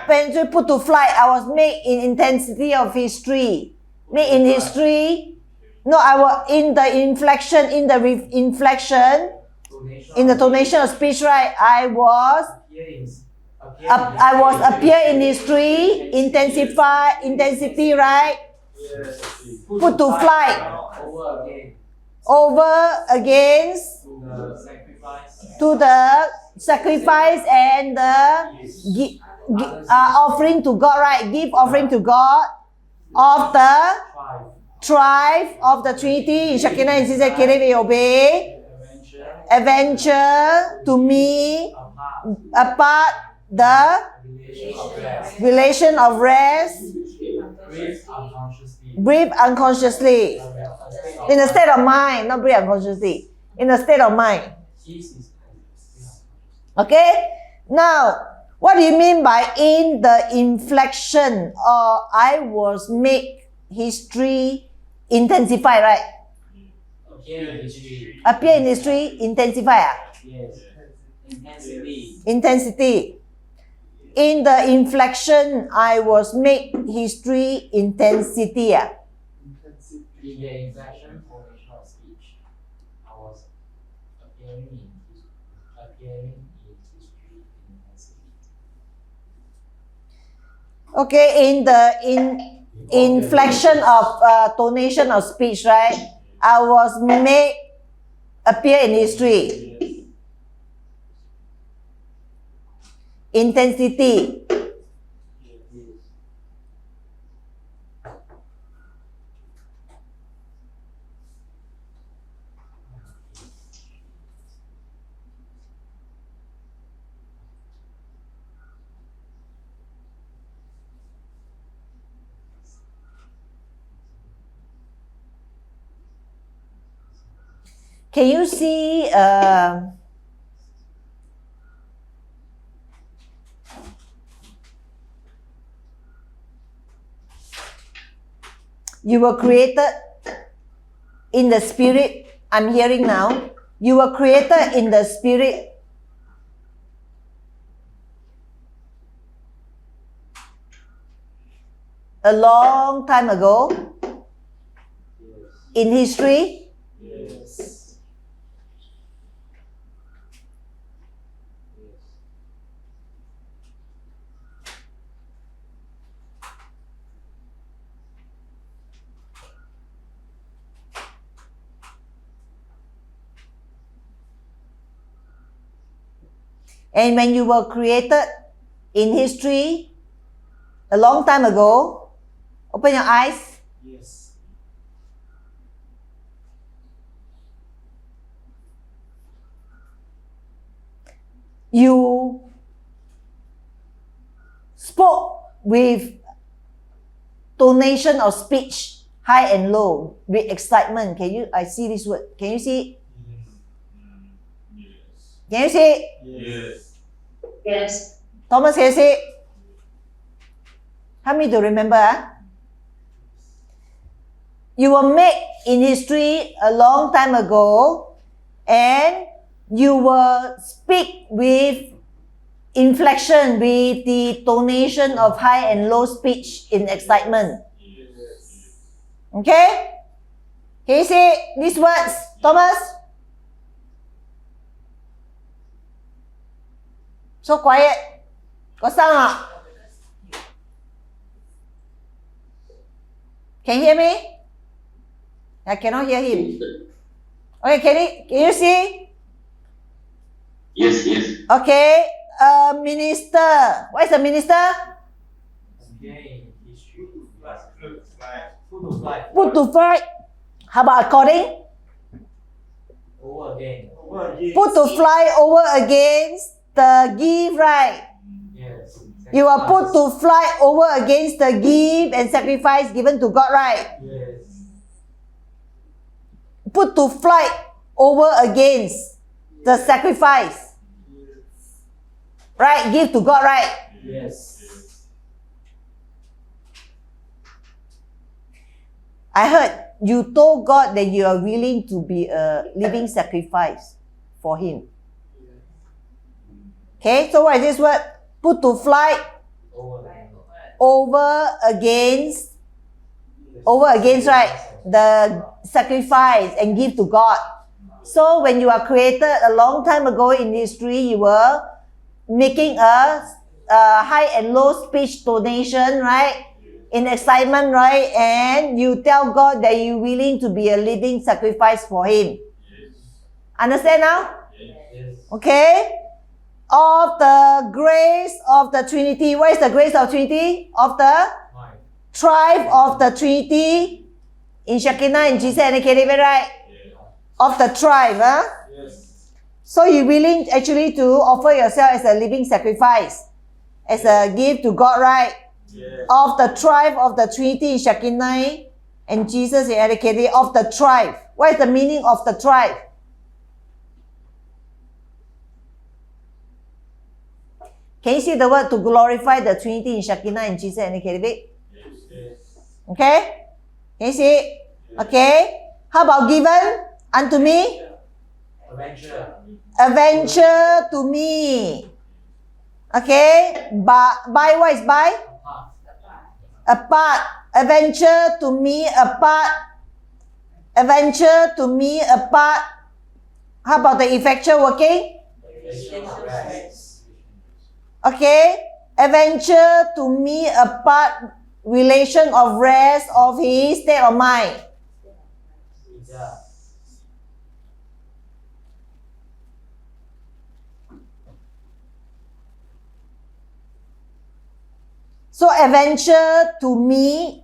When you put to flight, I was made in intensity of history. Made in history No, I was in the inflection, in the inflection, in the tonation of speech, right? I was appear in history, intensity, right? Yes. Put to flight. Over against to the sacrifice and the offering to God, right? Give offering to God of the tribe of the Trinity. In SHEKINAIH-7, obey. Adventure to me apart the relation of rest. Breathe unconsciously. In a state of mind, not breathe unconsciously. In a state of mind. Okay? Now, what do you mean by in the inflection or I was make history intensify, right? Appear in history, intensify. Yes. Intensity. Intensity. In the inflection, I was make history intensity. In the inflection formation of speech, I was appearing in history intensity. Okay, in the inflection of tonation of speech, right? I was made appear in history. Intensity. Can you see you were created in the spirit? I'm hearing now. You were created in the spirit. A long time ago. In history. Yes. And when you were created in history a long time ago, open your eyes. Yes. You spoke with tonation of speech, high and low, with excitement. I see this word. Can you see it? Yes. Can you see it? Yes. Yes. Thomas, can you see it? Help me to remember. You were made in history a long time ago, and you will speak with inflection, with the tonation of high and low speech in excitement. Yes. Okay? Can you see these words, Thomas? So quiet. Có sound ạ? Can you hear me? I cannot hear him. Okay, can you see? Yes. Okay, minister. What is a minister? Appearing in history. Put to flight. How about according? Over again. Put to fly over against the gift, right? Yes. You are put to fly over against the gift and sacrifice given to God, right? Yes. Put to flight over against the sacrifice. Right? Give to God, right? Yes. I heard you told God that you are willing to be a living sacrifice for Him. Okay, so what is this word? Put to flight over against, right? The sacrifice and give to God. So when you are created a long time ago in history, you were making a high and low speech donation, right? In excitement, right? And you tell God that you're willing to be a living sacrifice for Him. Understand now? Yes. Okay? Of the grace of the Trinity. What is the grace of Trinity? Of the tribe of the Trinity. In Shekinah and Jesus and KDV, right? Of the tribe, huh? Yes. So you're willing actually to offer yourself as a living sacrifice, as a gift to God, right? Yes. Of the tribe of the Trinity in Shekinah and Jesus in KDV, of the tribe. What is the meaning of the tribe? Can you see the word to glorify the Trinity in Shekinah and Jesus and KDV? Yes. Okay? Can you see? Okay. How about given unto me? Adventure. Adventure to me. Okay? By what is by? Apart. Adventure to me apart. Adventure to me apart. How about the effectual working? Okay? Adventure to me apart. Relation of rest of his state of mind. So adventure to me,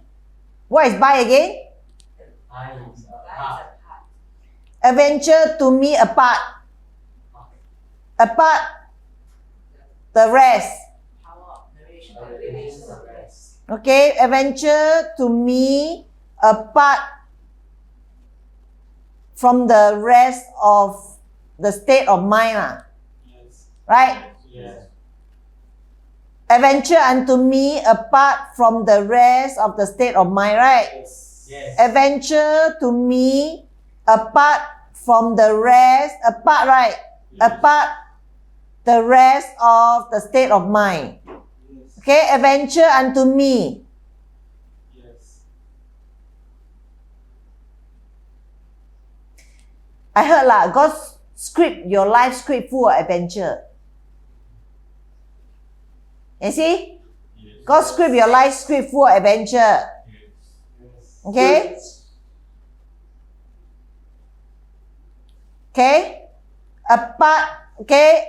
what is by again? Adventure to me apart. Apart the rest. Okay, adventure to me apart from the rest of the state of mind. Yes. Right? Yes. Adventure unto me apart from the rest of the state of mind, right? Yes. Adventure to me apart from the rest, apart, right? Apart the rest of the state of mind. Yes. Okay, adventure unto me. Yes. I heard lah, God script your life script full of adventure. You see? God script your life script full of adventure. Yes. Okay? Okay? Apart, okay,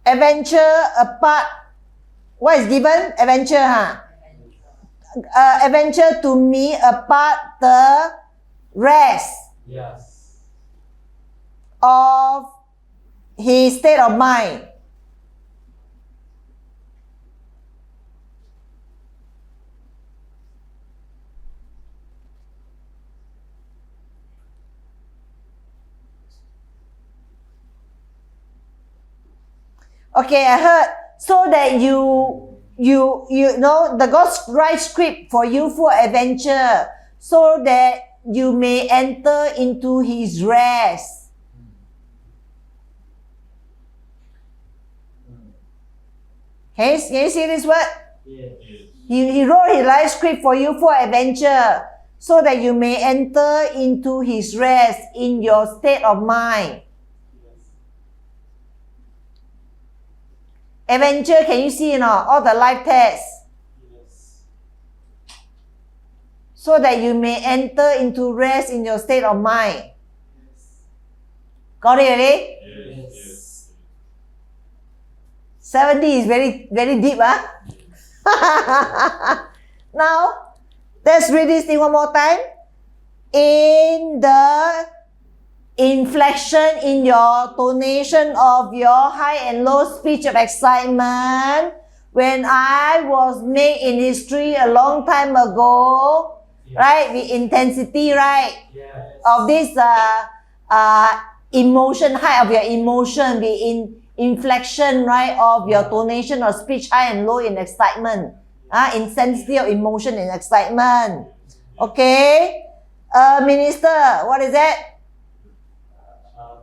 adventure apart. What is given? Adventure, huh? Adventure to me apart the rest Yes. of his state of mind. Okay, I heard so that you know the God write script for you for adventure so that you may enter into his rest. Can you see this word? Yes. He wrote his life script for you for adventure so that you may enter into his rest in your state of mind. Adventure, can you see all the life tests? Yes. So that you may enter into rest in your state of mind. Yes. Got it already? Yes. 70 is very, very deep, huh? Now, let's read this thing one more time. In the inflection in your tonation of your high and low speech of excitement, when I was made in history a long time ago, right? The intensity, right? Yes. Of this emotion, high of your emotion, the inflection, right? Of your tonation of speech, high and low in excitement. Intensity of emotion in excitement. Okay? Minister, what is that?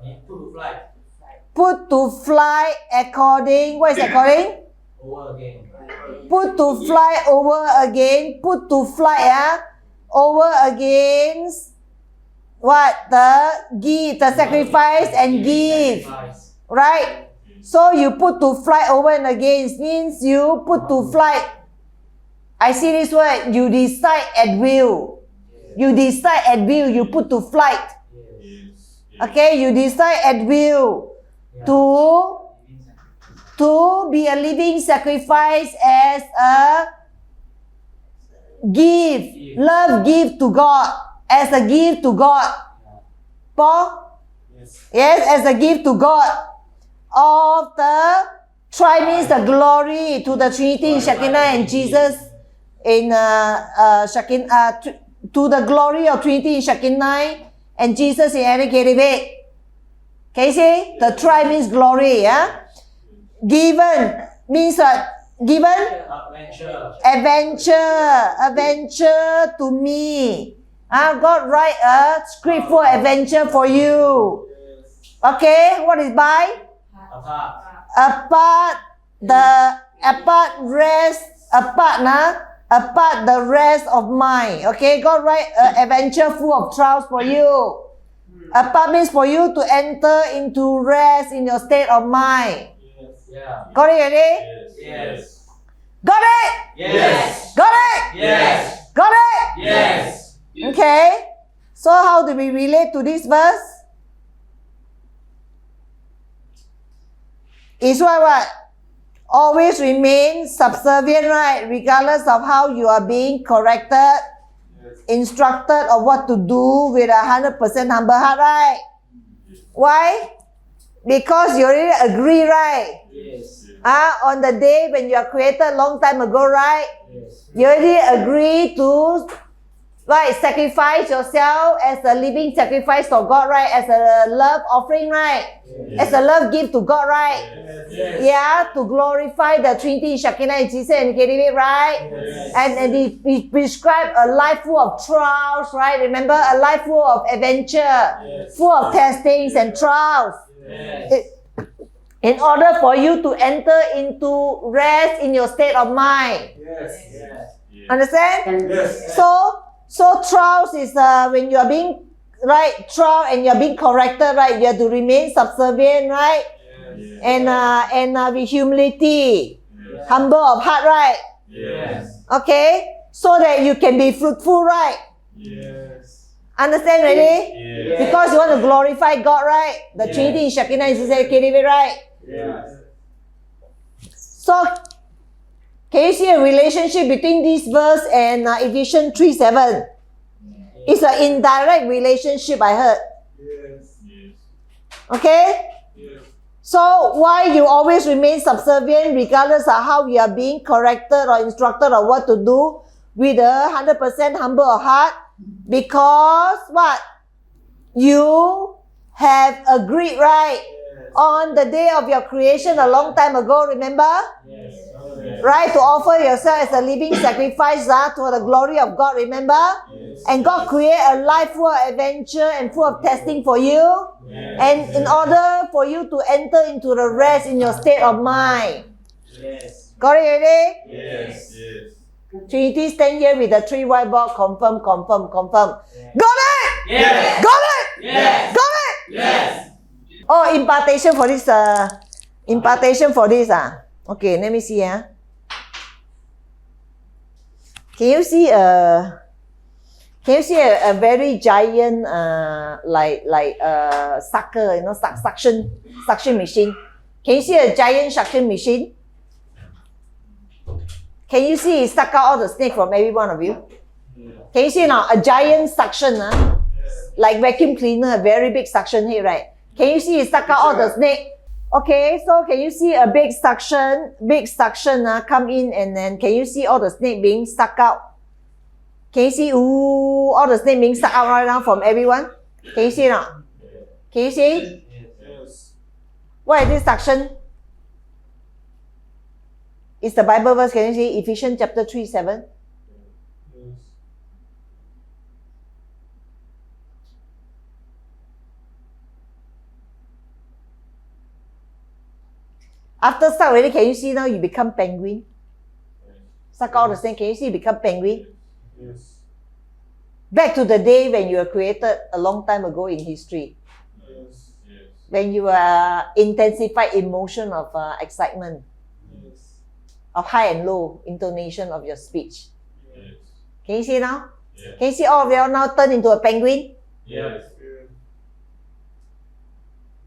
Put to flight. Put to fly according, what is according? Over again. Put to fly over again. Put to fly, over against what? The sacrifice and give. Right? So you put to flight over and against means you put to flight. I see this word. You decide at will. You decide at will. You put to flight. Okay? You decide at will to be a living sacrifice as a gift. Love gift to God. As a gift to God. Paul? Yes, as a gift to God. Of the tri means the glory to the Trinity in Shekinah and Jesus in Shekinah, to the glory of Trinity in Shekinah and Jesus in ENLIGHTENED. Can you see? The tri means glory, yeah? Given means what? Given? Adventure to me. God write a script for adventure for you. Okay, what is by? Apart the rest of mine. Okay, God write an adventure full of trials for you. Apart means for you to enter into rest in your state of mind. Got it already? Yes. Got it? Yes. Got it? Yes. Got it? Yes. Okay. So how do we relate to this verse? It's what? Always remain subservient, right? Regardless of how you are being corrected, instructed of what to do with 100% humble heart, right? Why? Because you already agree, right? Yes. On the day when you are created long time ago, right? Yes. You already agree to sacrifice yourself as a living sacrifice to God, right? As a love offering, right? Yes. As a love gift to God, right? Yes. Yeah, to glorify the Trinity, Shekinah, and Jesus, and ENLIGHTENED, right? Yes. And he prescribed a life full of trials, right? Remember, a life full of adventure, Yes. full of testings and trials. Yes. In order for you to enter into rest in your state of mind. Yes. Understand? Yes. So trials is when you are being trial and you are being corrected, right? You have to remain subservient, right? Yes. And with humility, humble of heart, right? Yes. Okay, so that you can be fruitful, right? Yes. Understand, ready? Yes. Because you want to glorify God, right? The Trinity in Shekinah is ENLIGHTENED, right? Yes. So, can you see a relationship between this verse and Ephesians 3:7? It's an indirect relationship, I heard. Yes. Okay? Yes. So, why you always remain subservient regardless of how you are being corrected or instructed or what to do with 100% humble of heart? Because what? You have agreed, right? On the day of your creation a long time ago, remember? Yes. Right? To offer yourself as a living sacrifice to the glory of God, remember? Yes. And God create a life full of adventure and full of testing for you. Yes. And in order for you to enter into the rest in your state of mind. Yes. Got it already? Yes. Trinity stand here with the 3 whiteboard. Confirm. Got it? Yes. Got it? Yes. Got it? Yes. Oh, impartation for this. Okay, let me see. Can you see a very giant sucker, suction machine? Can you see a giant suction machine? Can you see it suck out all the snake from every one of you? Can you see now a giant suction, like vacuum cleaner, a very big suction head, right? Can you see it suck out all the snake? Okay, so can you see a big suction come in, and then can you see all the snake being sucked out? Can you see all the snake being sucked out right now from everyone? Can you see now? Can you see? Yes. What is this suction? It's the Bible verse. Can you see? Ephesians chapter 3:7. After suck already, can you see now you become penguin? Suck out the snake. Can you see you become penguin? Yes. Back to the day when you were created a long time ago in history. Yes. Yes. When you intensified emotion of excitement, Yes. of high and low intonation of your speech. Yes. Can you see now? Yes. Can you see all of you all now turn into a penguin? Yes. Yeah.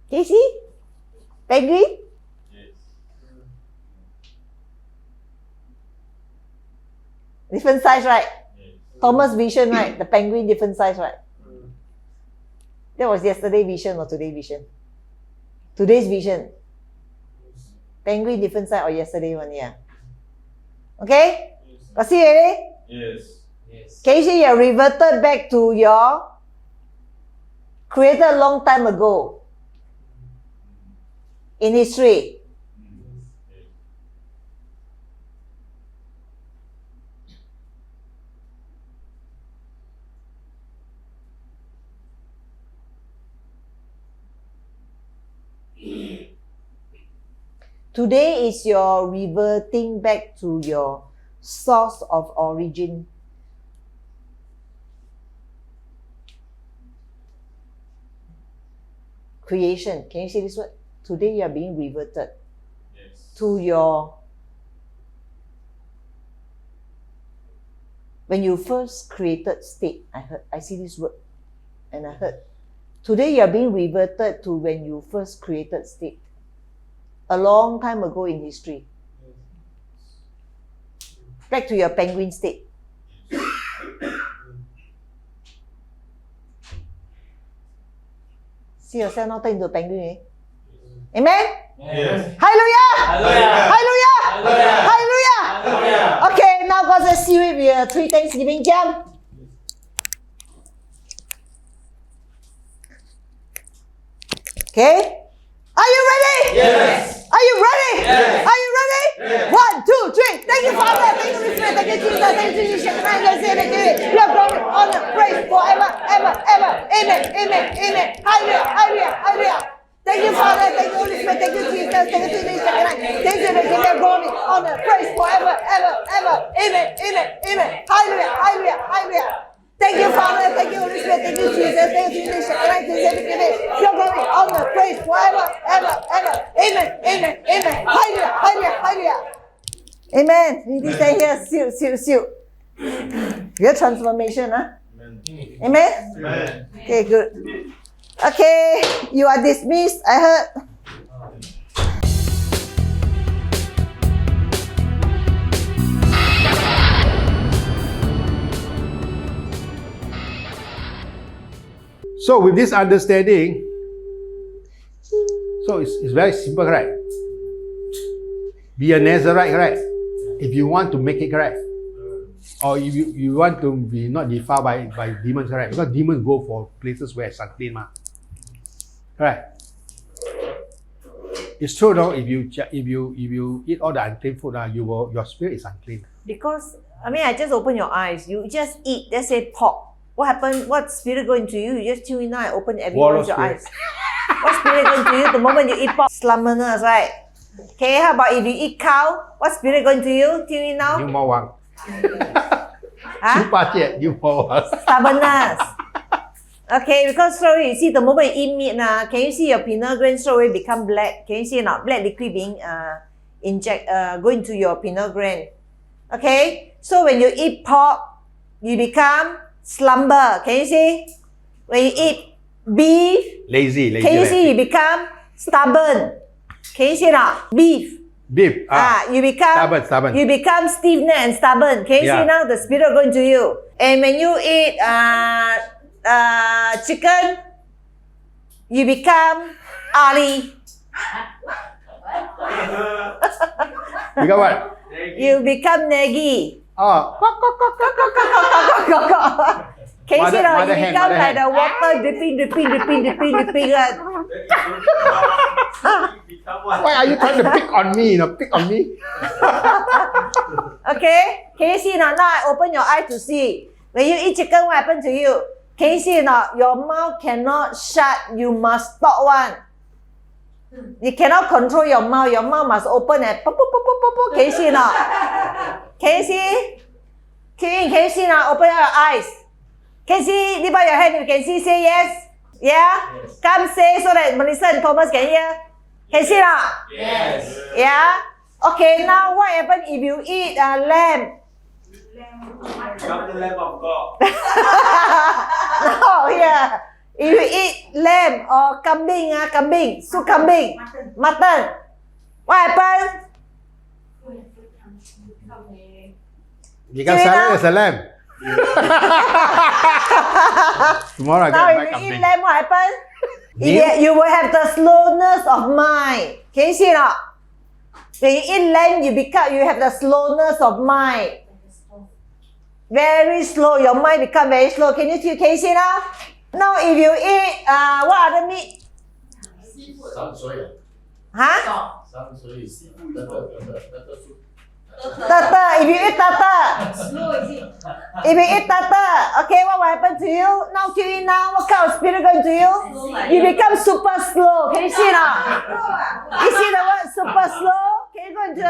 Can you see? Penguin? Yes. Different size, right? Yes. Thomas vision, right? The penguin different size, right? Yeah. That was yesterday vision or today vision? Today's vision. Yes. Penguin different size or yesterday one, yeah. Okay? Yes. Got see already? Yes. Yes. Can you see you're reverted back to your created a long time ago in history? Yes. Today is your reverting back to your source of origin. Creation. Can you see this word? Today you are being reverted Yes. to your, when you first created state. I see this word and I heard. Today you are being reverted to when you first created state. A long time ago in history. Back to your penguin state. See yourself now turn into a penguin, eh? Amen? Yes. Hallelujah! Hallelujah. Hallelujah! Hallelujah. Hallelujah! Hallelujah. Okay, now God says, see it with 3 Thanksgiving jump. Okay? Are you ready? Yes. Are you ready? Yes. Are you ready? Yes. 1, 2, 3. Thank you, Father. Thank you, Holy Spirit. Thank you, Jesus. Thank you, Jesus. Shekinah-7. Your glory, honor, praise forever, ever, ever. Amen. Amen. Amen. Hallelujah. Hallelujah. Hallelujah. Thank you, Father. Thank you, Holy Spirit. Thank you, Jesus. Thank you, Jesus. Shekinah. Thank you, Shekinah. Glory, honor, praise forever, ever, ever. Amen. Amen. Amen. Hallelujah. Hallelujah. Hallelujah. Thank you, Father. Thank you, Holy Spirit. Thank you, Jesus. Thank you, Jesus. Your glory, honor, praise forever, ever, ever. Amen. Amen. Amen. Hallelujah. Hallelujah. Hallelujah. Amen. We stay here. Seal. Your transformation, huh? Amen. Amen. Amen. Okay, good. Okay, you are dismissed. I heard. So with this understanding, so it's very simple, right? Be a Nazarite, right? If you want to make it correct, or if you want to be not defiled by demons, right? Because demons go for places where it's unclean, ma. Right? It's true, though. If you eat all the unclean food, your spirit is unclean. Because, I just open your eyes. You just eat, let's say pork. What happened? What spirit go into you? You just tune in now and open everyone's your eyes. What spirit go into you the moment you eat pork? Slummerness, right? Okay, how about if you eat cow? What spirit go into you? Tune in now. 牛魔王， Huh? 猪八戒，牛魔王。 Stubbornness. Okay, because sorry, you see the moment you eat meat, can you see your pineal gland straight away become black? Can you see now? Black liquid being go into your pineal gland. Okay, so when you eat pork, you become slumber. Can you see? When you eat beef, Lazy. can you right? see you become stubborn? Can you see now? Beef. Beef. You become Stubborn. You become stiff-necked and stubborn. Can you see now the spirit going to you? And when you eat chicken, you become Ali. Become what? You become Negi. Oh. Can you see now? You mother hen, become mother like hen. the water dripping. Why are you trying to pick on me? Pick on me. Okay? Can you see now? Now I open your eye to see. When you eat chicken, what happened to you? Can you see now? Your mouth cannot shut. You must stop one. You cannot control your mouth. Your mouth must open and pop. Can you see now? Can you see? Can you see now? Open your eyes. Can see? Lift up your hand if you can see. Say yes. Yeah? Yes. Come say so that Melissa and Thomas can hear. Can see not? Yes. Yeah? Okay, now what happens if you eat lamb? Become the Lamb of God. No, yeah. If you eat lamb or kambing, su kambing, mutton, what happens? Become Say silent now. as a lamb. Tomorrow I Now got if back you eat kambing. lamb, what happens? Meal? You will have the slowness of mind. Can you see not? When you eat lamb, you have the slowness of mind. Very slow. Your mind become very slow. Can you see now? Now if you eat what other meat? Huh? Turtle. If you eat turtle. If you eat turtle, okay, what will happen to you? Now till you now, what kind of spirit going to you? You become super slow. Can you see now? You see the word super slow? Can you go into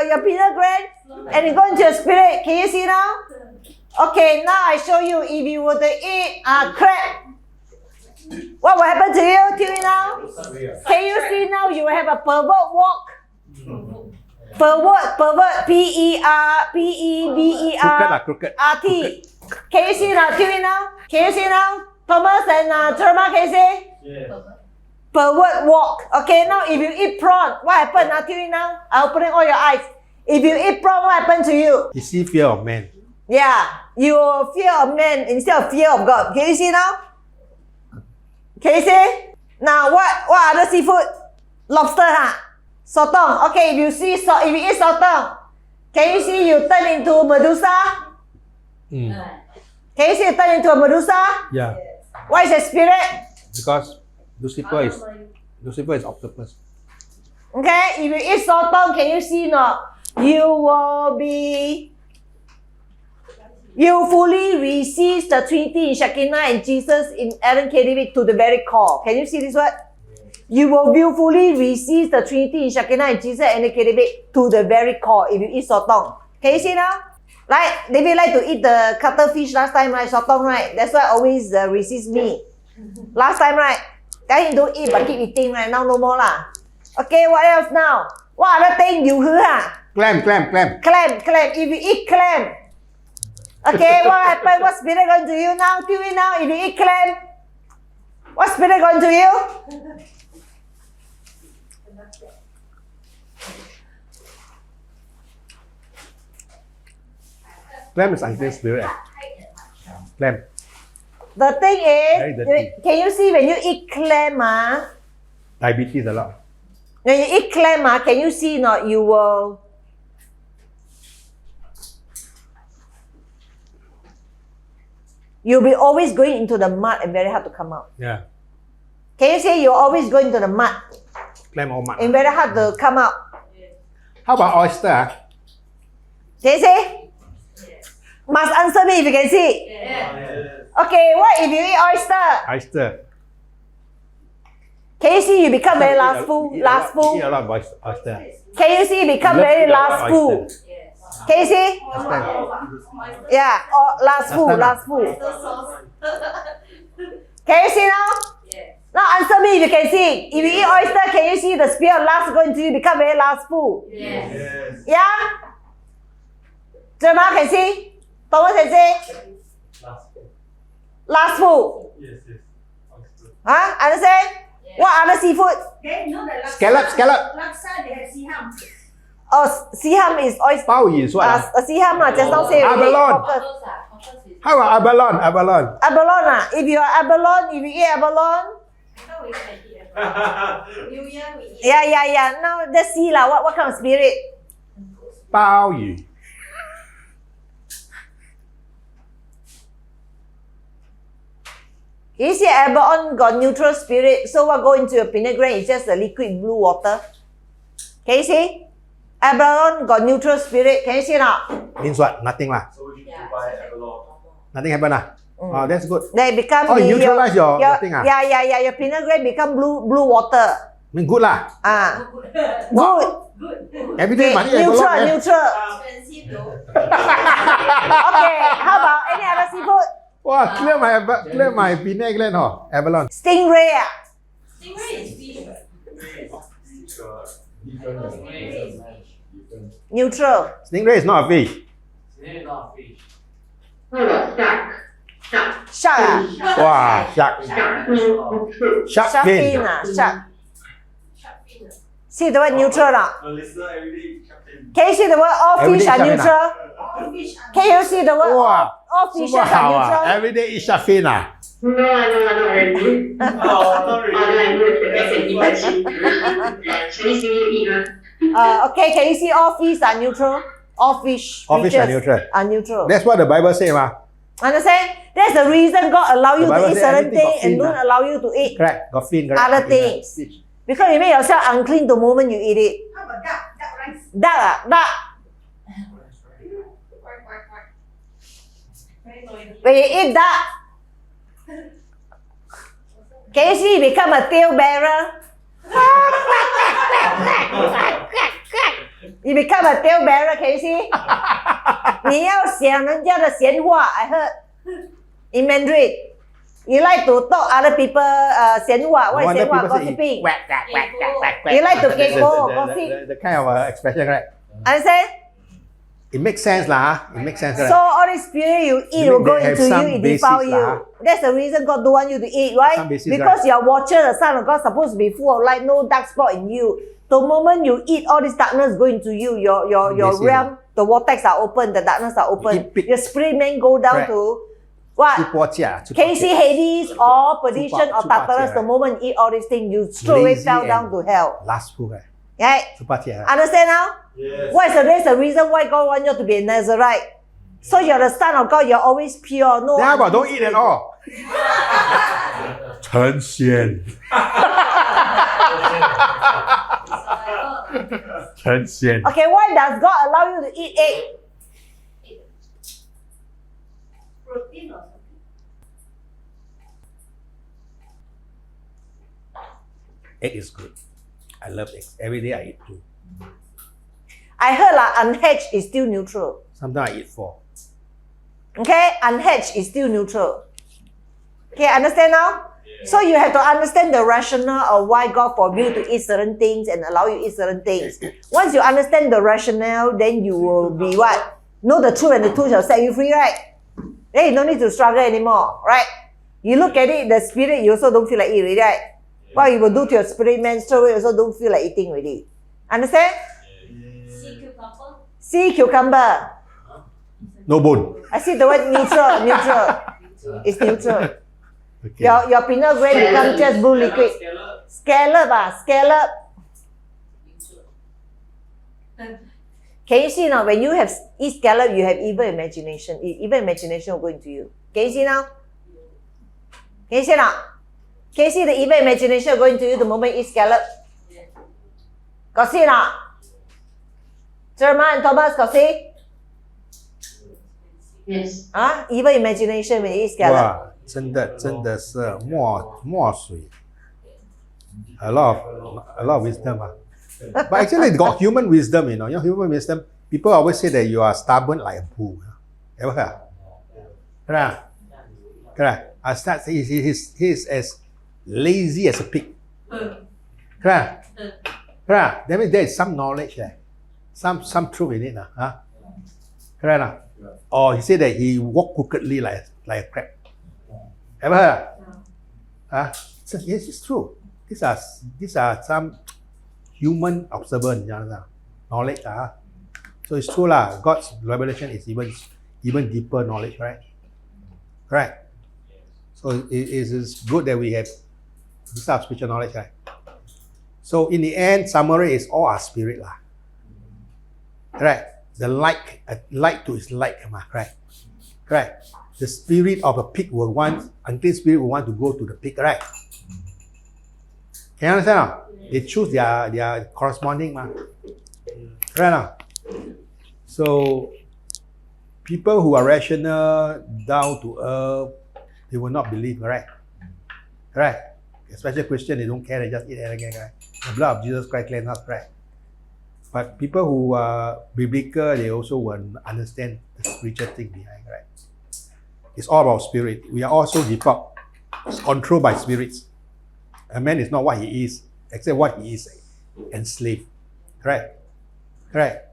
your pineal gland and you go into your spirit? Can you see now? Okay, now I show you. If you were to eat crab, what will happen to you till now? Can you see now? You will have a pervert walk. Pervert, Crooked. RT. Can you see now? Till now? Can you see now? Thomas and Therma, can you see? Yes. Pervert walk. Okay, now if you eat prawn, what happened until now? I'm opening all your eyes. If you eat prawn, what happened to you? You see fear of man. Yeah, you will fear of man instead of fear of God. Can you see now? Can you see? Now what other seafood? Lobster, huh? Sotong. Okay, if you eat sotong, can you see you turn into Medusa? Can you see you turn into a Medusa? Yeah. What is the spirit? Because Lucifer is octopus. Okay, if you eat sotong, can you see not? You fully receive the Trinity in Shekinah and Jesus in Aaron KDB to the very core. Can you see this word? You will fully receive the Trinity in Shekinah and Jesus and KDB to the very core if you eat sotong. Can you see now? Right? David like to eat the cuttlefish last time, right? Sotong, right? That's why always receives me. Last time, right? Tell him don't eat but keep eating, right? Now no more lah. Okay, what else now? What other thing you hear? Clam. Clam. If you eat clam, okay, what happened? What spirit going to you now? Till now, if you eat clam, what spirit going to you? Clam is unclean spirit. Clam. The thing Very is, dirty. can you see when you eat clam, Diabetes a lot. when you eat clam, can you see not? You'll be always going into the mud and very hard to come out. Yeah. Can you say you're always going to the mud Clam or mud. and very hard to come out? How about oyster? Can you say? Must answer me if you can see. Yes. Okay, what if you eat oyster? Oyster. Can you see you become very lustful? Eat a Lustful. lot of oyster. Can you see you become Love very eat a lot of lustful? oyster. Can you see? Oyster. Yeah, or lustful. Can you see now? Now answer me if you can see. If you eat oyster, can you see the spirit of lust going to you become very lustful? Yes. Yeah? Jeremiah can see? Thomas can see? Lustful. Yes. Oyster. Huh? Understand? What other seafood? Okay, you know that Scallop. laksa, they have siham. Oh, siham is oyster. Bao is what? Siham just now say already. Abalone. Focus. How about abalone? Abalone. If you are abalone, if you eat abalone, New Year we eat. yeah. Now let's see lah. What kind of spirit? Bao yu. You see abalone got neutral spirit, so what go into your pineal gland is just the liquid blue water. Can you see? Abalone got neutral spirit. Can you see now? Means what? Nothing lah. So we need to buy Avalon. Nothing happen lah. Oh, that's good. They become Oh, you neutralize your thing ah? Yeah. Your pineal gland become blue water. Mean good lah. Good. Every day must eat Neutral. abalone. Expensive though. Okay. How about any other seafood? Wow, clear my pineal gland, oh, abalone. Stingray ah. Stingray is fish. Neutral. Stingray is not a fish. It's not a fish. Shark ah. Wow, shark. Shark Shark fin. fin ah. Shark. Shark fin. See the word neutral not? Melissa everyday eat shark fin. Can you see the word all Everyday fish are shark fin neutral? All fish are Can you see the word Wow. all fishes are 好啊 neutral? ，everyday eat shark fin 啊。 Oh, not really. Okay, can you see all fish are neutral? All fish. All fish are fishes neutral. Are neutral. That's what the Bible say, ma. Understand? That's the reason God allow you The to Bible eat say certain everything got things and fin don't ah. allow you to eat Correct, got fin, correct. other Fin, things. fish. Because you make yourself unclean the moment you eat it. How about duck? Duck rice. Duck ah, duck. Quack, quack, quack. Very noisy. When you eat duck, can you see it become a tail bearer? You become a tail bearer, can you see? 你要想人家的闲话 I heard in Mandarin. You like to talk other people 闲话 No what is wonder 闲话 people say gossiping. quack, quack, quack, quack, quack, quack. You like to The- kaypoh, the- gossip. the kind of expression, right? Understand? It makes sense lah. It makes sense, right? So all this spirit you eat You will mean go they have into some you, it defile basis you. lah. That's the reason God don't want you to eat, right? Some basis, Because right. you are watcher, the Son of God supposed to be full of light, no dark spot in you. The moment you eat, all this darkness go into you. Your Basis, realm, the vortex are open, the darkness are open. Eat pig. Your spirit man go down Correct. to what? 去波价，去 Can you 波 see 价 Hades or perdition or 猪八戒 Tartarus? The right. moment you eat all these things, you straight away Lazy fell down and- to hell. lastful, right? Right? 猪八戒 right? Understand now? Yes. What is that's the reason why God wants you to be a Nazarite? So you're the son of God, you're always pure. No. Then how about don't eat at all? 陈仙，陈仙。 Okay, why does God allow you to eat egg? Protein or something. Egg is good. I love eggs. Every day I eat 2. I heard unhatched is still neutral. Sometimes I eat 4. Okay, unhatched is still neutral. Okay, understand now? So you have to understand the rationale of why God forbid you to eat certain things and allow you to eat certain things. Once you understand the rationale, then you will be what? Know the truth and the truth shall set you free, right? Then you don't need to struggle anymore, right? You look at it, the spirit, you also don't feel like eating, right? What you will do to your spirit man, straight away also don't feel like eating already. Understand? Sea cucumber. Sea cucumber. No bone. I see the word neutral, neutral. It's neutral. Okay. Your pineal gland becomes just blue liquid. Scallop scallop. Can you see now, when you have eat scallop, you have evil imagination. Evil imagination will go into you. Can you see now? Can you see now? Can you see the evil imagination go into you the moment you eat scallop? Got see now? Jeremiah and Thomas got see? Yes. Huh? Evil imagination when you eat scallop. 哇，真的是墨水，a lot of wisdom 啊。But actually, it got human wisdom, you know. You know, human wisdom. People always say that you are stubborn like a bull. Ever heard? Correct. Correct. I start saying he's as lazy as a pig. Correct. Correct. That means there is some knowledge there, some truth in it, huh? Correct. Or he said that he walk crookedly like a crab. Ever heard? Huh? So, yes, it's true. These are some human observance, knowledge. So it's true lah. God's revelation is even deeper knowledge, right? Correct. So it is good that we have this type of spiritual knowledge, right? So in the end, summary is all our spirit lah. Correct. The light to its light, correct? Correct. The spirit of a pig unclean spirit will want to go to the pig, right? Can you understand now? They choose their corresponding, correct now? So people who are rational, down to earth, they will not believe, correct? Correct. Especially Christian, they don't care, they just eat and again, correct? The blood of Jesus Christ cleanses us, correct? But people who are biblical, they also will understand the spiritual thing behind, right? It's all about spirit. We are also default, controlled by spirits. A man is not what he is, except what he is, enslaved. Correct? Correct.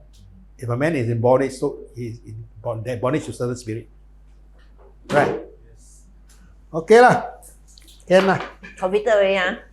If a man is in bondage, so he is in bondage to certain spirit. Right? Yes. Okay lah. Can lah. Computer already, ah.